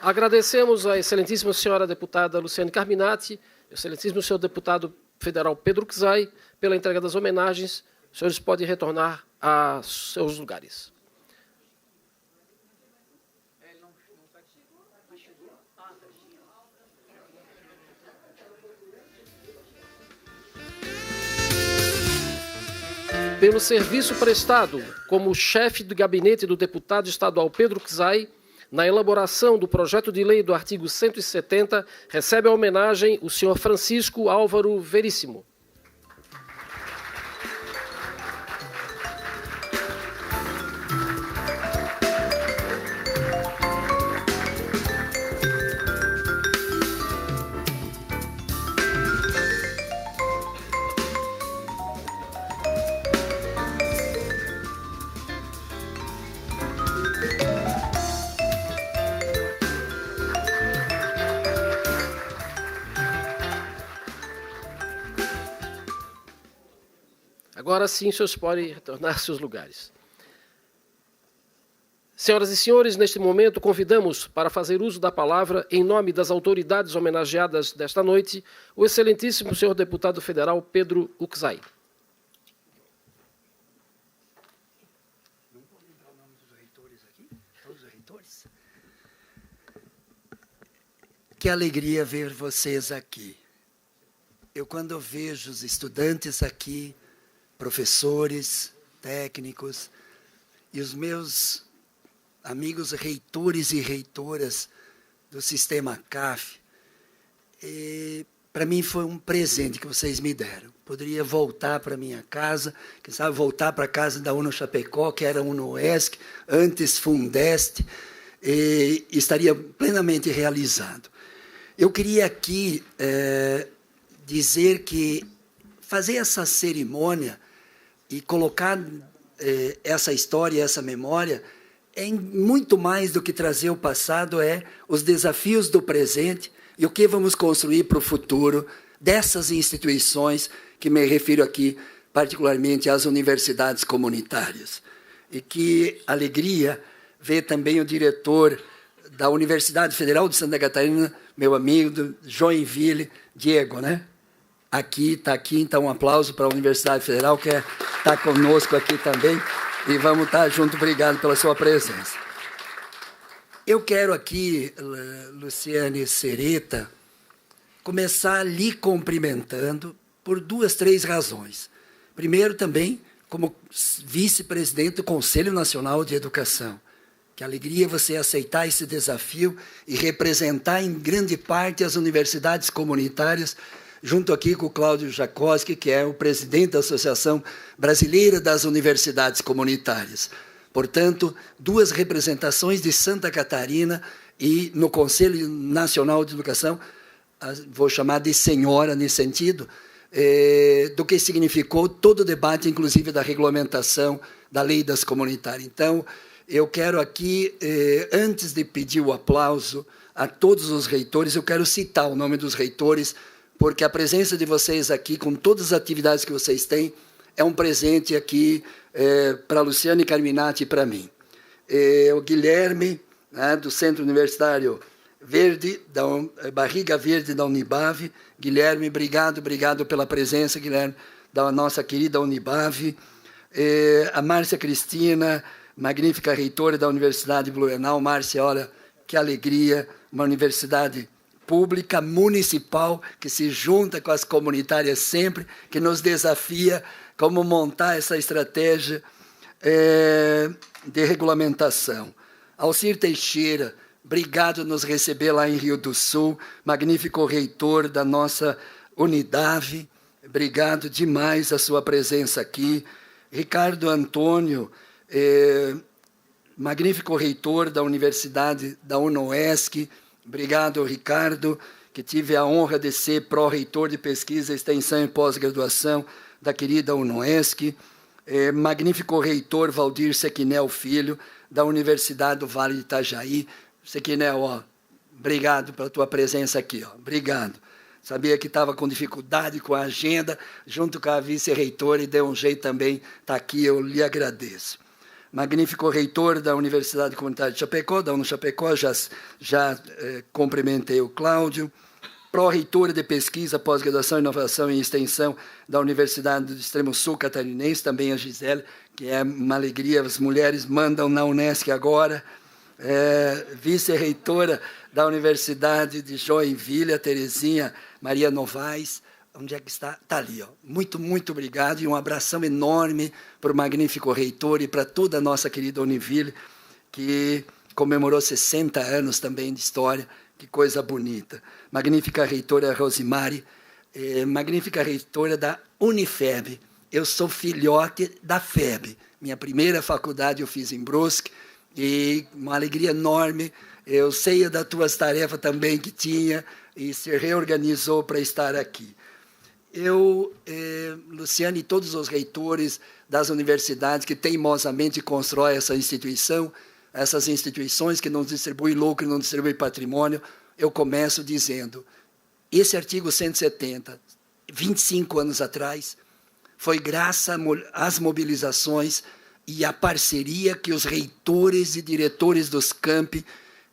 Agradecemos à excelentíssima senhora deputada Luciane Carminati, excelentíssimo senhor deputado federal Pedro Uczai, pela entrega das homenagens. Os senhores podem retornar a seus lugares. Pelo serviço prestado como chefe de gabinete do deputado estadual Pedro Uczai, na elaboração do projeto de lei do artigo 170, recebe a homenagem o senhor Francisco Álvaro Veríssimo. Agora sim, os senhores podem retornar aos seus lugares. Senhoras e senhores, neste momento convidamos para fazer uso da palavra, em nome das autoridades homenageadas desta noite, o excelentíssimo senhor deputado federal Pedro Uczai. Não pode entrar o nome dos reitores aqui? todos os reitores. Que alegria ver vocês aqui. Eu, quando vejo os estudantes aqui, professores, técnicos, e os meus amigos reitores e reitoras do sistema CAF, para mim foi um presente que vocês me deram. Poderia voltar para minha casa, quem sabe voltar para a casa da UNO Chapecó, que era a UNOESC, antes Fundeste, e estaria plenamente realizado. Eu queria aqui dizer que fazer essa cerimônia e colocar essa história, essa memória, é muito mais do que trazer o passado, os desafios do presente e o que vamos construir para o futuro dessas instituições, que me refiro aqui particularmente às universidades comunitárias. E que alegria ver também o diretor da Universidade Federal de Santa Catarina, meu amigo do Joinville, Diego, né? Está aqui, então um aplauso para a Universidade Federal, que está conosco aqui também, e vamos estar junto. Obrigado pela sua presença. Eu quero aqui, Luciane Sereta, começar lhe cumprimentando por 2, 3 razões. Primeiro, também, como vice-presidente do Conselho Nacional de Educação. Que alegria você aceitar esse desafio e representar em grande parte as universidades comunitárias, junto aqui com o Cláudio Jacoski, que é o presidente da Associação Brasileira das Universidades Comunitárias. Portanto, 2 representações de Santa Catarina e no Conselho Nacional de Educação, vou chamar de senhora nesse sentido, do que significou todo o debate, inclusive da regulamentação da lei das comunitárias. Então, eu quero aqui, antes de pedir o aplauso a todos os reitores, eu quero citar o nome dos reitores, porque a presença de vocês aqui, com todas as atividades que vocês têm, é um presente aqui para a Luciane Carminati e para mim. O Guilherme, né, do Centro Universitário Verde, Barriga Verde da Unibave. Guilherme, obrigado pela presença, Guilherme, da nossa querida Unibave. A Márcia Cristina, magnífica reitora da Universidade Blumenau. Márcia, olha, que alegria, uma universidade pública, municipal, que se junta com as comunitárias sempre, que nos desafia como montar essa estratégia de regulamentação. Alcir Teixeira, obrigado por nos receber lá em Rio do Sul, magnífico reitor da nossa Unidade, obrigado demais a sua presença aqui. Ricardo Antônio, magnífico reitor da Universidade da UNOESC, obrigado, Ricardo, que tive a honra de ser pró-reitor de pesquisa, extensão e pós-graduação da querida UNOESC. Magnífico reitor Valdir Sequinel Filho, da Universidade do Vale de Itajaí. Sequinel, obrigado pela tua presença aqui. Obrigado. Sabia que estava com dificuldade com a agenda, junto com a vice-reitora, e deu um jeito também, está aqui, eu lhe agradeço. Magnífico reitor da Universidade Comunitária de Chapecó, da UNO Chapecó, já cumprimentei o Cláudio. Pró-reitora de pesquisa, pós-graduação, inovação e extensão da Universidade do Extremo Sul Catarinense, também a Gisele, que é uma alegria, as mulheres mandam na Unesc agora. Vice-reitora da Universidade de Joinville, a Terezinha Maria Novaes. Onde é que está? Está ali. Muito, muito obrigado e um abração enorme para o magnífico reitor e para toda a nossa querida Univille, que comemorou 60 anos também de história. Que coisa bonita. Magnífica reitora Rosimari, magnífica reitora da Unifeb. Eu sou filhote da FEB. Minha primeira faculdade eu fiz em Brusque, e uma alegria enorme. Eu sei das tuas tarefas também que tinha, e se reorganizou para estar aqui. Eu, Luciane, e todos os reitores das universidades que teimosamente constroem essa instituição, essas instituições que não distribuem lucro, não distribuem patrimônio, eu começo dizendo, esse artigo 170, 25 anos atrás, foi graças às mobilizações e à parceria que os reitores e diretores dos campi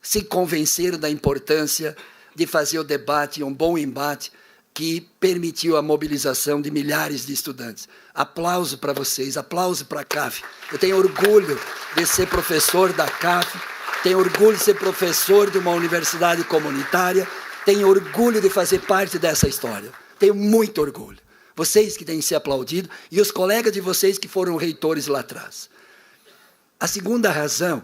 se convenceram da importância de fazer o debate, um bom embate, que permitiu a mobilização de milhares de estudantes. Aplauso para vocês, aplauso para a CAF. Eu tenho orgulho de ser professor da CAF tenho orgulho de ser professor de uma universidade comunitária, tenho orgulho de fazer parte dessa história. Tenho muito orgulho. Vocês que têm que ser aplaudidos e os colegas de vocês que foram reitores lá atrás. A segunda razão,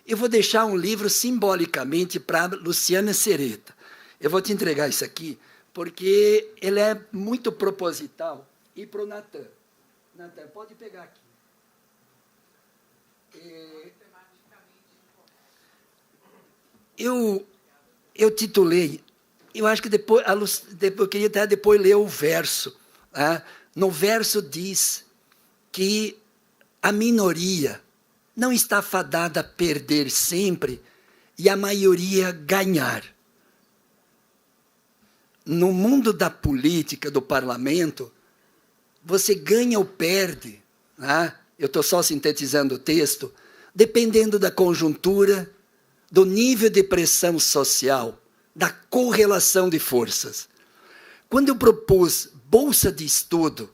eu vou deixar um livro simbolicamente para Luciana Sereta. Eu vou te entregar isso aqui, porque ele é muito proposital. E para o Natan. Natan, pode pegar aqui. Eu titulei, eu acho que depois, eu queria até depois ler o verso. Né? No verso diz que a minoria não está fadada a perder sempre e a maioria ganhar. No mundo da política, do parlamento, você ganha ou perde, né? Eu estou só sintetizando o texto, dependendo da conjuntura, do nível de pressão social, da correlação de forças. Quando eu propus bolsa de estudo,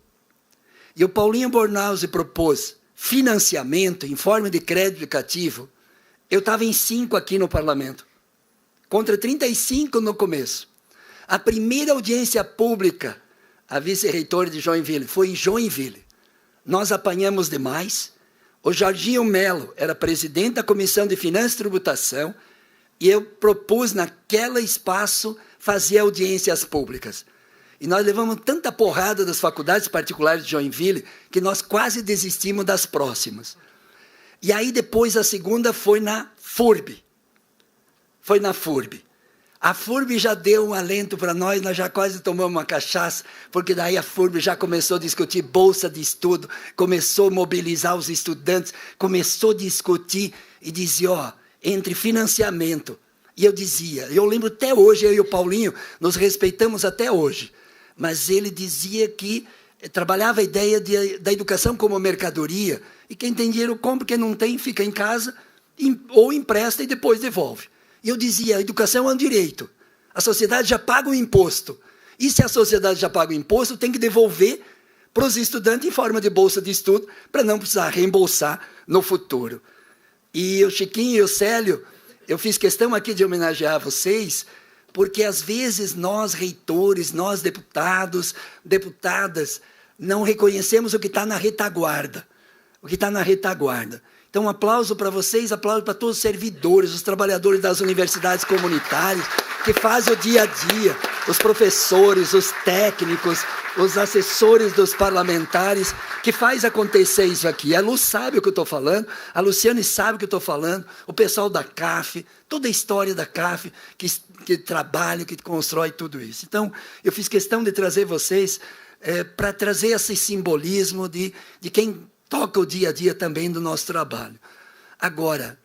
e o Paulinho Bornhausen propôs financiamento em forma de crédito educativo, eu estava em 5 aqui no parlamento, contra 35 no começo. A primeira audiência pública, a vice-reitora de Joinville, foi em Joinville. Nós apanhamos demais. O Jorginho Melo era presidente da Comissão de Finanças e Tributação e eu propus naquele espaço fazer audiências públicas. E nós levamos tanta porrada das faculdades particulares de Joinville que nós quase desistimos das próximas. E aí depois a segunda foi na FURB. Foi na FURB. A FURB já deu um alento para nós já quase tomamos uma cachaça, porque daí a FURB já começou a discutir bolsa de estudo, começou a mobilizar os estudantes, começou a discutir e dizia, entre financiamento. E eu dizia, eu lembro até hoje, eu e o Paulinho, nos respeitamos até hoje, mas ele dizia que trabalhava a ideia da educação como mercadoria, e quem tem dinheiro compra, quem não tem fica em casa, ou empresta e depois devolve. E eu dizia, a educação é um direito. A sociedade já paga o imposto. E se a sociedade já paga o imposto, tem que devolver para os estudantes em forma de bolsa de estudo, para não precisar reembolsar no futuro. E o Chiquinho e o Célio, eu fiz questão aqui de homenagear vocês, porque às vezes nós, reitores, nós, deputados, deputadas, não reconhecemos o que está na retaguarda. O que está na retaguarda. Então, um aplauso para vocês, aplauso para todos os servidores, os trabalhadores das universidades comunitárias, que fazem o dia a dia, os professores, os técnicos, os assessores dos parlamentares, que faz acontecer isso aqui. A Lu sabe o que eu estou falando, a Luciane sabe o que eu estou falando, o pessoal da CAF, toda a história da CAF, que trabalha, que constrói tudo isso. Então, eu fiz questão de trazer vocês para trazer esse simbolismo de quem toca o dia a dia também do nosso trabalho. Agora,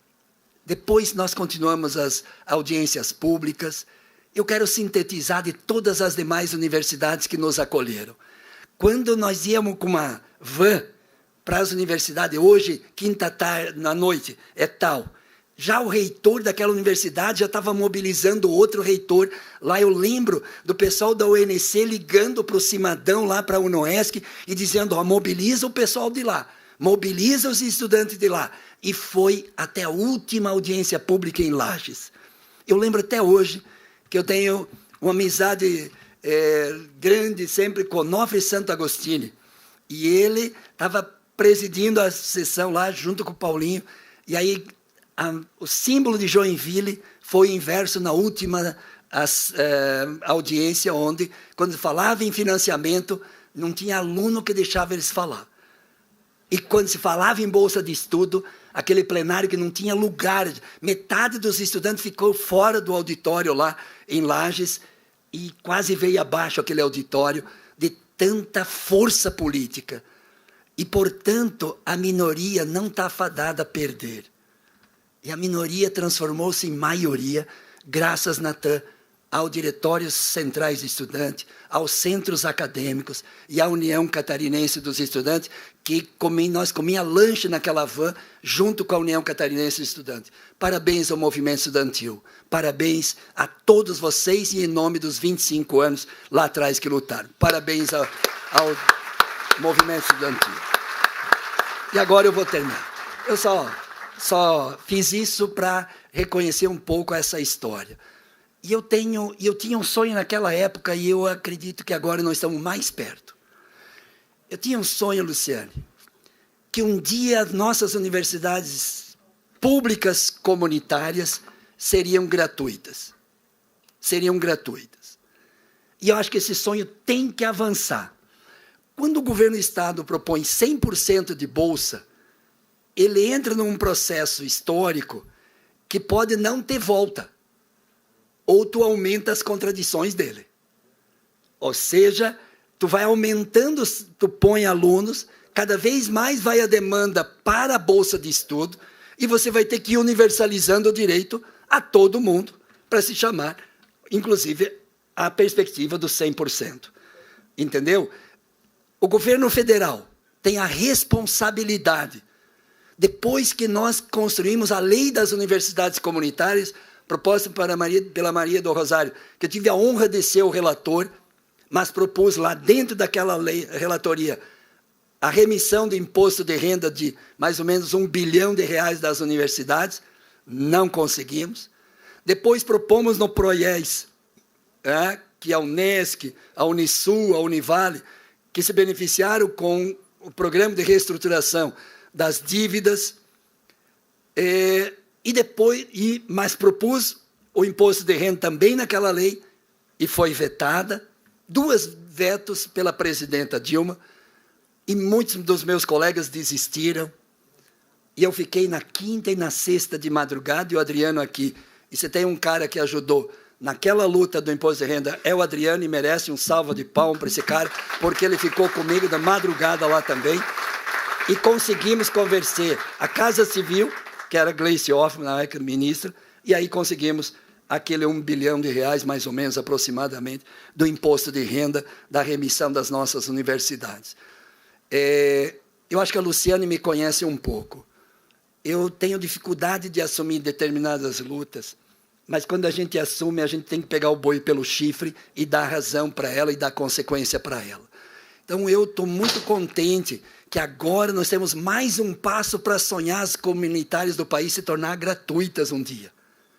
depois nós continuamos as audiências públicas. Eu quero sintetizar de todas as demais universidades que nos acolheram. Quando nós íamos com uma van para as universidades, hoje, quinta tarde, na noite, é tal, já o reitor daquela universidade já estava mobilizando outro reitor. Lá eu lembro do pessoal da UNC ligando para o Cimadão, lá para a UNOESC, e dizendo, mobiliza o pessoal de lá, mobiliza os estudantes de lá. E foi até a última audiência pública em Lages. Eu lembro até hoje que eu tenho uma amizade grande sempre com Onofre Santo Agostini. E ele estava presidindo a sessão lá, junto com o Paulinho. E aí o símbolo de Joinville foi inverso na última audiência, onde, quando falava em financiamento, não tinha aluno que deixava eles falar. E quando se falava em bolsa de estudo, aquele plenário que não tinha lugar, metade dos estudantes ficou fora do auditório lá em Lages e quase veio abaixo aquele auditório de tanta força política. E, portanto, a minoria não está fadada a perder. E a minoria transformou-se em maioria, graças, Natan, ao Diretório Centrais de Estudantes, aos centros acadêmicos e à União Catarinense dos Estudantes, que nós comíamos lanche naquela van, junto com a União Catarinense dos Estudantes. Parabéns ao movimento estudantil. Parabéns a todos vocês e em nome dos 25 anos lá atrás que lutaram. Parabéns ao movimento estudantil. E agora eu vou terminar. Eu só fiz isso para reconhecer um pouco essa história. E eu tinha um sonho naquela época, e eu acredito que agora nós estamos mais perto. Eu tinha um sonho, Luciane, que um dia as nossas universidades públicas comunitárias seriam gratuitas. Seriam gratuitas. E eu acho que esse sonho tem que avançar. Quando o governo do Estado propõe 100% de bolsa, ele entra num processo histórico que pode não ter volta. Ou tu aumenta as contradições dele. Ou seja, tu vai aumentando, tu põe alunos, cada vez mais vai a demanda para a bolsa de estudo, e você vai ter que ir universalizando o direito a todo mundo, para se chamar, inclusive, a perspectiva do 100%. Entendeu? O governo federal tem a responsabilidade, depois que nós construímos a lei das universidades comunitárias, proposta pela Maria do Rosário, que eu tive a honra de ser o relator, mas propus lá dentro daquela lei, relatoria, a remissão do imposto de renda de mais ou menos R$1 bilhão das universidades, não conseguimos. Depois propomos no PROIES, que a Unesc, a Unisul, a Univale, que se beneficiaram com o programa de reestruturação das dívidas, mas propus o imposto de renda também naquela lei, e foi vetada, 2 vetos pela presidenta Dilma, e muitos dos meus colegas desistiram, e eu fiquei na quinta e na sexta de madrugada, e o Adriano aqui, e você tem um cara que ajudou naquela luta do imposto de renda, é o Adriano, e merece um salva de palmas para esse cara, porque ele ficou comigo da madrugada lá também, e conseguimos convencer a Casa Civil, que era Gleice Hoffmann, na época ministra, e aí conseguimos aquele R$1 bilhão, mais ou menos, aproximadamente, do imposto de renda, da remissão das nossas universidades. Eu acho que a Luciane me conhece um pouco. Eu tenho dificuldade de assumir determinadas lutas, mas quando a gente assume, a gente tem que pegar o boi pelo chifre e dar razão para ela e dar consequência para ela. Então, eu estou muito contente que agora nós temos mais um passo para sonhar as comunitárias do país se tornar gratuitas um dia.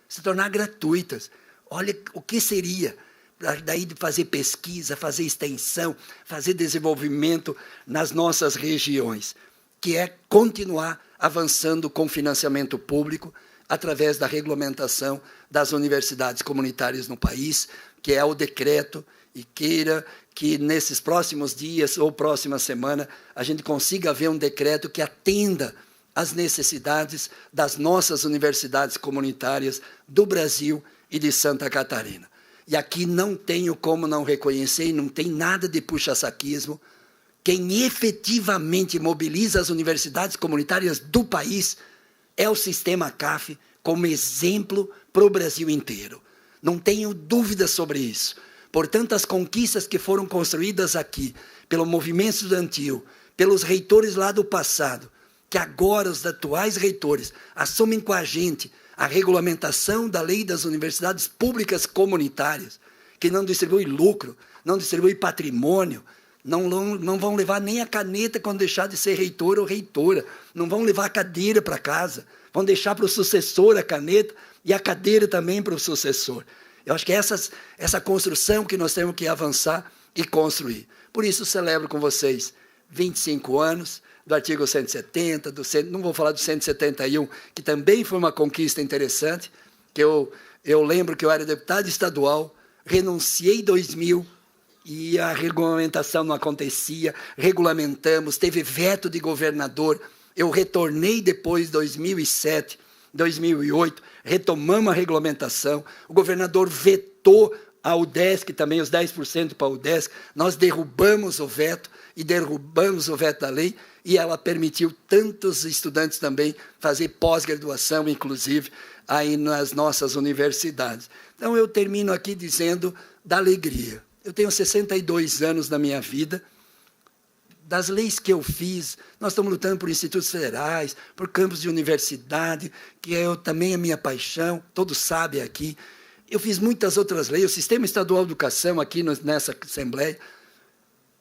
Se tornar gratuitas. Olha o que seria daí de fazer pesquisa, fazer extensão, fazer desenvolvimento nas nossas regiões, que é continuar avançando com financiamento público através da regulamentação das universidades comunitárias no país, que é o decreto, e queira que nesses próximos dias ou próxima semana a gente consiga ver um decreto que atenda às necessidades das nossas universidades comunitárias do Brasil e de Santa Catarina. E aqui não tenho como não reconhecer, e não tem nada de puxa-saquismo, quem efetivamente mobiliza as universidades comunitárias do país é o sistema CAF como exemplo para o Brasil inteiro. Não tenho dúvidas sobre isso. Portanto, as conquistas que foram construídas aqui pelo movimento estudantil, pelos reitores lá do passado, que agora os atuais reitores assumem com a gente a regulamentação da lei das universidades públicas comunitárias, que não distribui lucro, não distribui patrimônio, não vão levar nem a caneta quando deixar de ser reitor ou reitora, não vão levar a cadeira para casa, vão deixar para o sucessor a caneta e a cadeira também para o sucessor. Eu acho que essa construção que nós temos que avançar e construir. Por isso, celebro com vocês 25 anos do artigo 170, não vou falar do 171, que também foi uma conquista interessante, que eu lembro que eu era deputado estadual, renunciei em 2000, e a regulamentação não acontecia, regulamentamos, teve veto de governador, eu retornei depois, 2007, 2008, retomamos a regulamentação, o governador vetou a UDESC, também os 10% para a UDESC, nós derrubamos o veto, e derrubamos o veto da lei, e ela permitiu tantos estudantes também fazer pós-graduação, inclusive, aí nas nossas universidades. Então, eu termino aqui dizendo da alegria. Eu tenho 62 anos na minha vida, das leis que eu fiz, nós estamos lutando por institutos federais, por campos de universidade, que é também a minha paixão, todos sabem aqui. Eu fiz muitas outras leis, o Sistema Estadual de Educação aqui nessa Assembleia,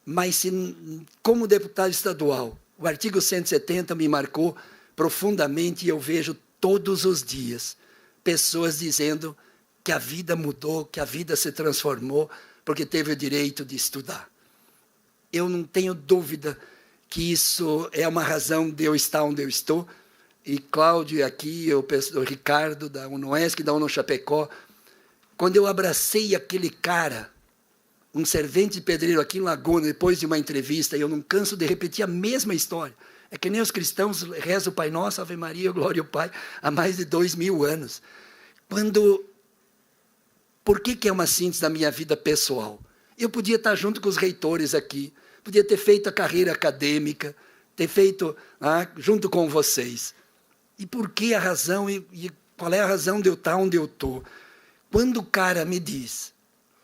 mas como deputado estadual, o artigo 170 me marcou profundamente e eu vejo todos os dias pessoas dizendo que a vida mudou, que a vida se transformou, porque teve o direito de estudar. Eu não tenho dúvida que isso é uma razão de eu estar onde eu estou. E Cláudio aqui, o Ricardo da UNOESC, da UNO-Chapecó, quando eu abracei aquele cara, um servente de pedreiro aqui em Laguna, depois de uma entrevista, e eu não canso de repetir a mesma história. É que nem os cristãos rezam o Pai Nosso, Ave Maria, Glória ao Pai, há mais de 2000 anos. Por que é uma síntese da minha vida pessoal? Eu podia estar junto com os reitores aqui, podia ter feito a carreira acadêmica, ter feito junto com vocês. E por que a razão, e qual é a razão de eu estar onde eu estou? Quando o cara me diz,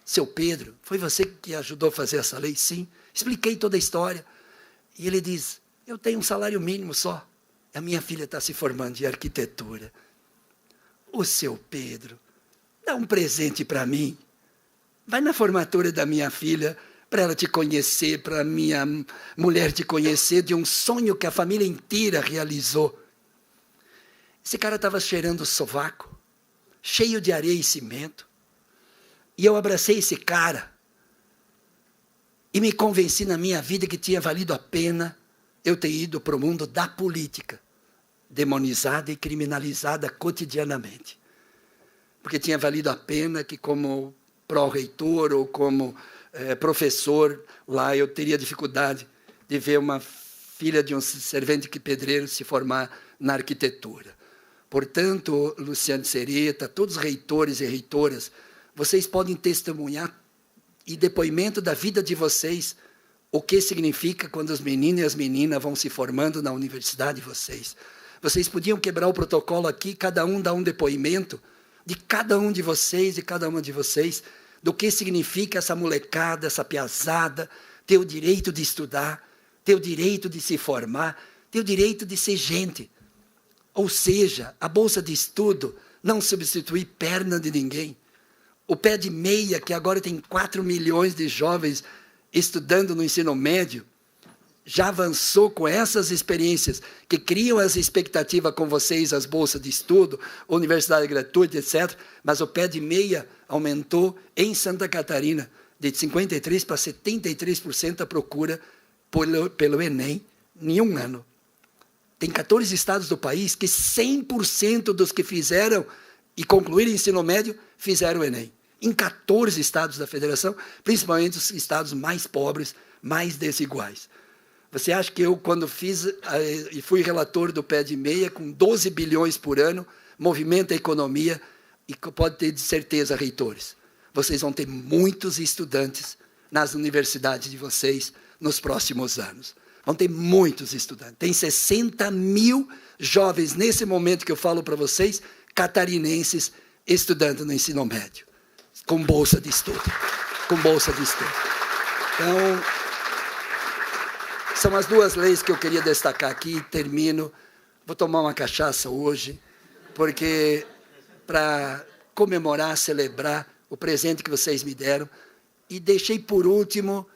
seu Pedro, foi você que ajudou a fazer essa lei? Sim. Expliquei toda a história. E ele diz, eu tenho um salário mínimo só. A minha filha está se formando em arquitetura. O seu Pedro, dá um presente para mim. Vai na formatura da minha filha, para ela te conhecer, para a minha mulher te conhecer, de um sonho que a família inteira realizou. Esse cara estava cheirando o sovaco, cheio de areia e cimento. E eu abracei esse cara e me convenci na minha vida que tinha valido a pena eu ter ido para o mundo da política, demonizada e criminalizada cotidianamente. Porque tinha valido a pena que, como pró-reitor ou como professor, lá eu teria dificuldade de ver uma filha de um servente pedreiro se formar na arquitetura. Portanto, Luciano Sereta, todos os reitores e reitoras, vocês podem testemunhar e depoimento da vida de vocês, o que significa quando os meninos e as meninas vão se formando na universidade de vocês. Vocês podiam quebrar o protocolo aqui, cada um dá um depoimento de cada um de vocês e cada uma de vocês, do que significa essa molecada, essa piazada, ter o direito de estudar, ter o direito de se formar, ter o direito de ser gente. Ou seja, a bolsa de estudo não substitui perna de ninguém. O pé de meia, que agora tem 4 milhões de jovens estudando no ensino médio, já avançou com essas experiências que criam as expectativas com vocês, as bolsas de estudo, universidade gratuita, etc. Mas o pé de meia aumentou em Santa Catarina de 53% para 73% a procura pelo Enem em um ano. Tem 14 estados do país que 100% dos que fizeram e concluíram o ensino médio fizeram o Enem. Em 14 estados da federação, principalmente os estados mais pobres, mais desiguais. Você acha que eu, quando fiz e fui relator do pé de meia, com 12 bilhões por ano, movimenta a economia, e pode ter de certeza, reitores, vocês vão ter muitos estudantes nas universidades de vocês nos próximos anos. Vão ter muitos estudantes. Tem 60 mil jovens, nesse momento que eu falo para vocês, catarinenses, estudando no ensino médio, com bolsa de estudo. Com bolsa de estudo. Então, são as duas leis que eu queria destacar aqui, termino. Vou tomar uma cachaça hoje, porque para comemorar, celebrar o presente que vocês me deram, e deixei por último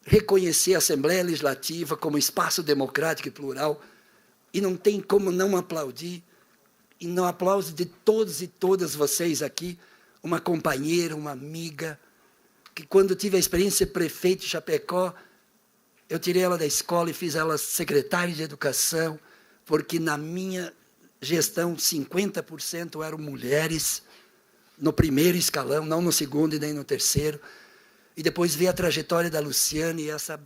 reconhecer a Assembleia Legislativa como espaço democrático e plural, e não tem como não aplaudir, e no aplauso de todos e todas vocês aqui, uma companheira, uma amiga, que quando tive a experiência de prefeito de Chapecó, eu tirei ela da escola e fiz ela secretária de educação, porque na minha gestão 50% eram mulheres, no primeiro escalão, não no segundo e nem no terceiro. E depois ver a trajetória da Luciane e essa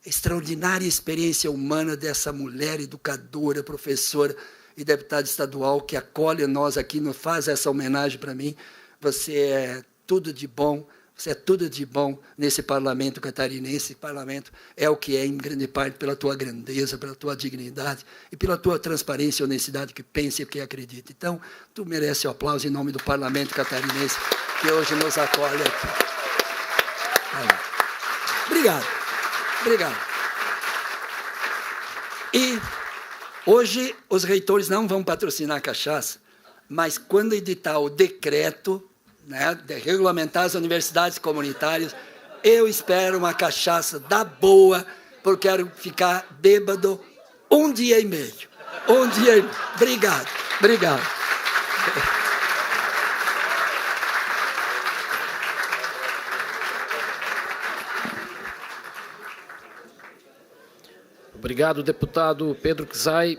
extraordinária experiência humana dessa mulher educadora, professora e deputada estadual que acolhe nós aqui, nos faz essa homenagem para mim. Você é tudo de bom, você é tudo de bom nesse parlamento catarinense. Esse parlamento é o que é, em grande parte, pela tua grandeza, pela tua dignidade e pela tua transparência e honestidade que pensa e que acredita. Então, tu mereces o aplauso em nome do parlamento catarinense que hoje nos acolhe aqui. Obrigado. Obrigado. E hoje os reitores não vão patrocinar a cachaça, mas quando editar o decreto, né, de regulamentar as universidades comunitárias, eu espero uma cachaça da boa, porque quero ficar bêbado 1 dia e meio. 1 dia e meio. Obrigado. Obrigado. Obrigado, deputado Pedro Czai.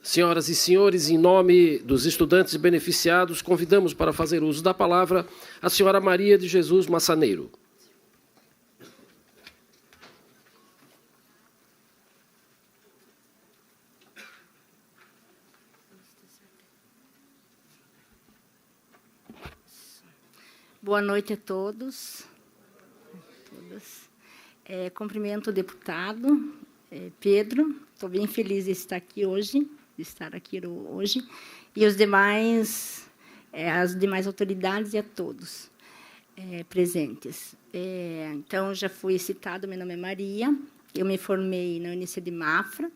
Senhoras e senhores, em nome dos estudantes beneficiados, convidamos para fazer uso da palavra a senhora Maria de Jesus Massaneiro. Boa noite a todos. Cumprimento o deputado Pedro. Estou bem feliz de estar aqui hoje, e os demais, as demais autoridades e a todos presentes. Então, já fui citado, meu nome é Maria, eu me formei na Unicef de Mafra.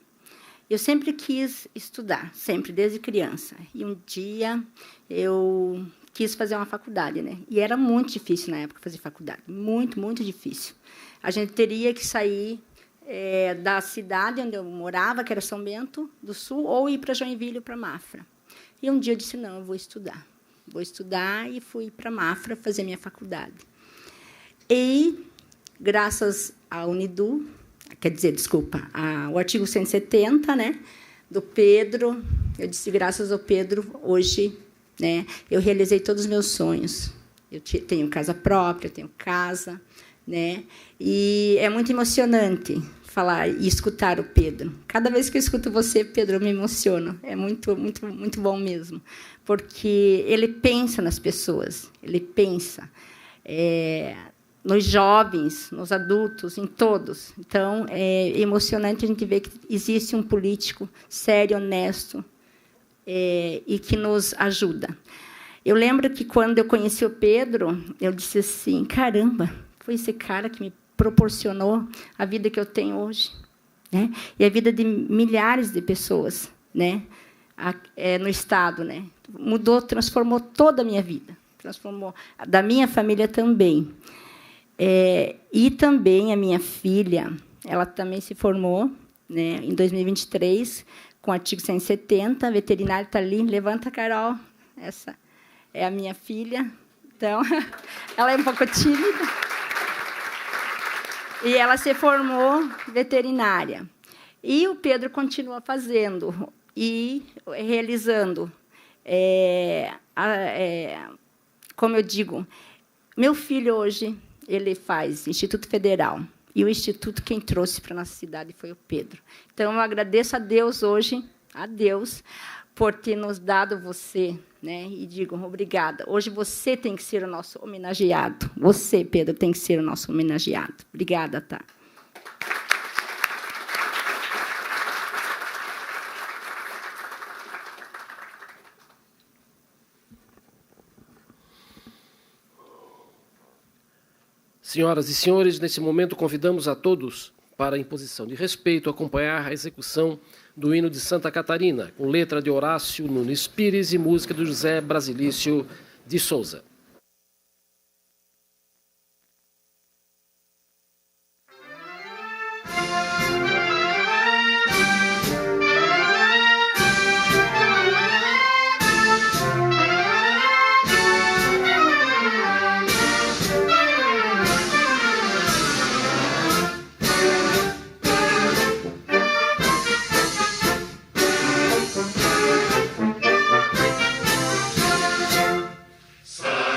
Eu sempre quis estudar, sempre, desde criança. E um dia eu quis fazer uma faculdade, né? E era muito difícil na época fazer faculdade, muito, muito difícil. A gente teria que sair da cidade onde eu morava, que era São Bento do Sul, ou ir para Joinville ou para Mafra. E um dia eu disse, não, eu vou estudar. Vou estudar, e fui para Mafra fazer minha faculdade. E, graças à Unidu, ao artigo 170, né, do Pedro, eu disse, graças ao Pedro, hoje, né, eu realizei todos os meus sonhos. Eu tenho casa própria, eu tenho casa, né? E é muito emocionante falar e escutar o Pedro. Cada vez que eu escuto você, Pedro, eu me emociono. É muito, muito, muito bom mesmo, porque ele pensa nas pessoas, ele pensa nos jovens, nos adultos, em todos. Então, é emocionante a gente ver que existe um político sério, honesto, e que nos ajuda. Eu lembro que, quando eu conheci o Pedro, eu disse assim, caramba, foi esse cara que me proporcionou a vida que eu tenho hoje, né? E a vida de milhares de pessoas, né? No Estado, né? Mudou, transformou toda a minha vida, transformou da minha família também. E também a minha filha, ela também se formou, né, em 2023, com o artigo 170, a veterinária está ali, levanta, Carol, essa é a minha filha, então, ela é um pouco tímida, e ela se formou veterinária. E o Pedro continua fazendo e realizando, como eu digo, meu filho hoje, ele faz Instituto Federal, e o Instituto quem trouxe para a nossa cidade foi o Pedro. Então, eu agradeço a Deus hoje, a Deus, por ter nos dado você, né? E digo, obrigada. Hoje você tem que ser o nosso homenageado. Você, Pedro, tem que ser o nosso homenageado. Obrigada, tá? Senhoras e senhores, nesse momento convidamos a todos para, em posição de respeito, acompanhar a execução do hino de Santa Catarina, com letra de Horácio Nunes Pires e música do José Brasilício de Souza. Santa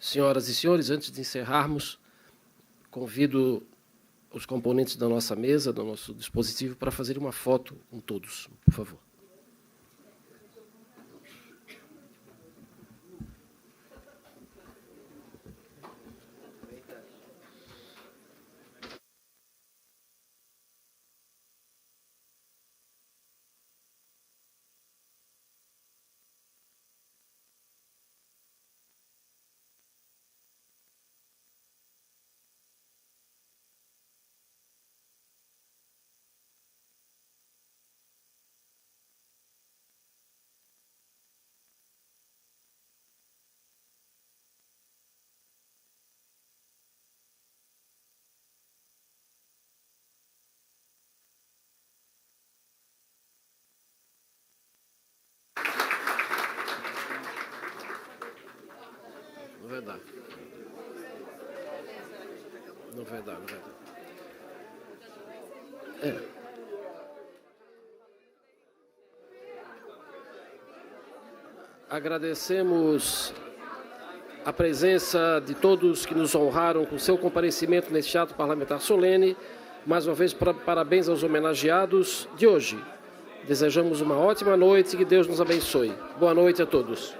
Senhoras e senhores, antes de encerrarmos, convido os componentes da nossa mesa, do nosso dispositivo, para fazer uma foto com todos, por favor. Não vai dar. Não vai dar, não vai dar. Agradecemos a presença de todos que nos honraram com seu comparecimento neste ato parlamentar solene. Mais uma vez, parabéns aos homenageados de hoje. Desejamos uma ótima noite e que Deus nos abençoe. Boa noite a todos.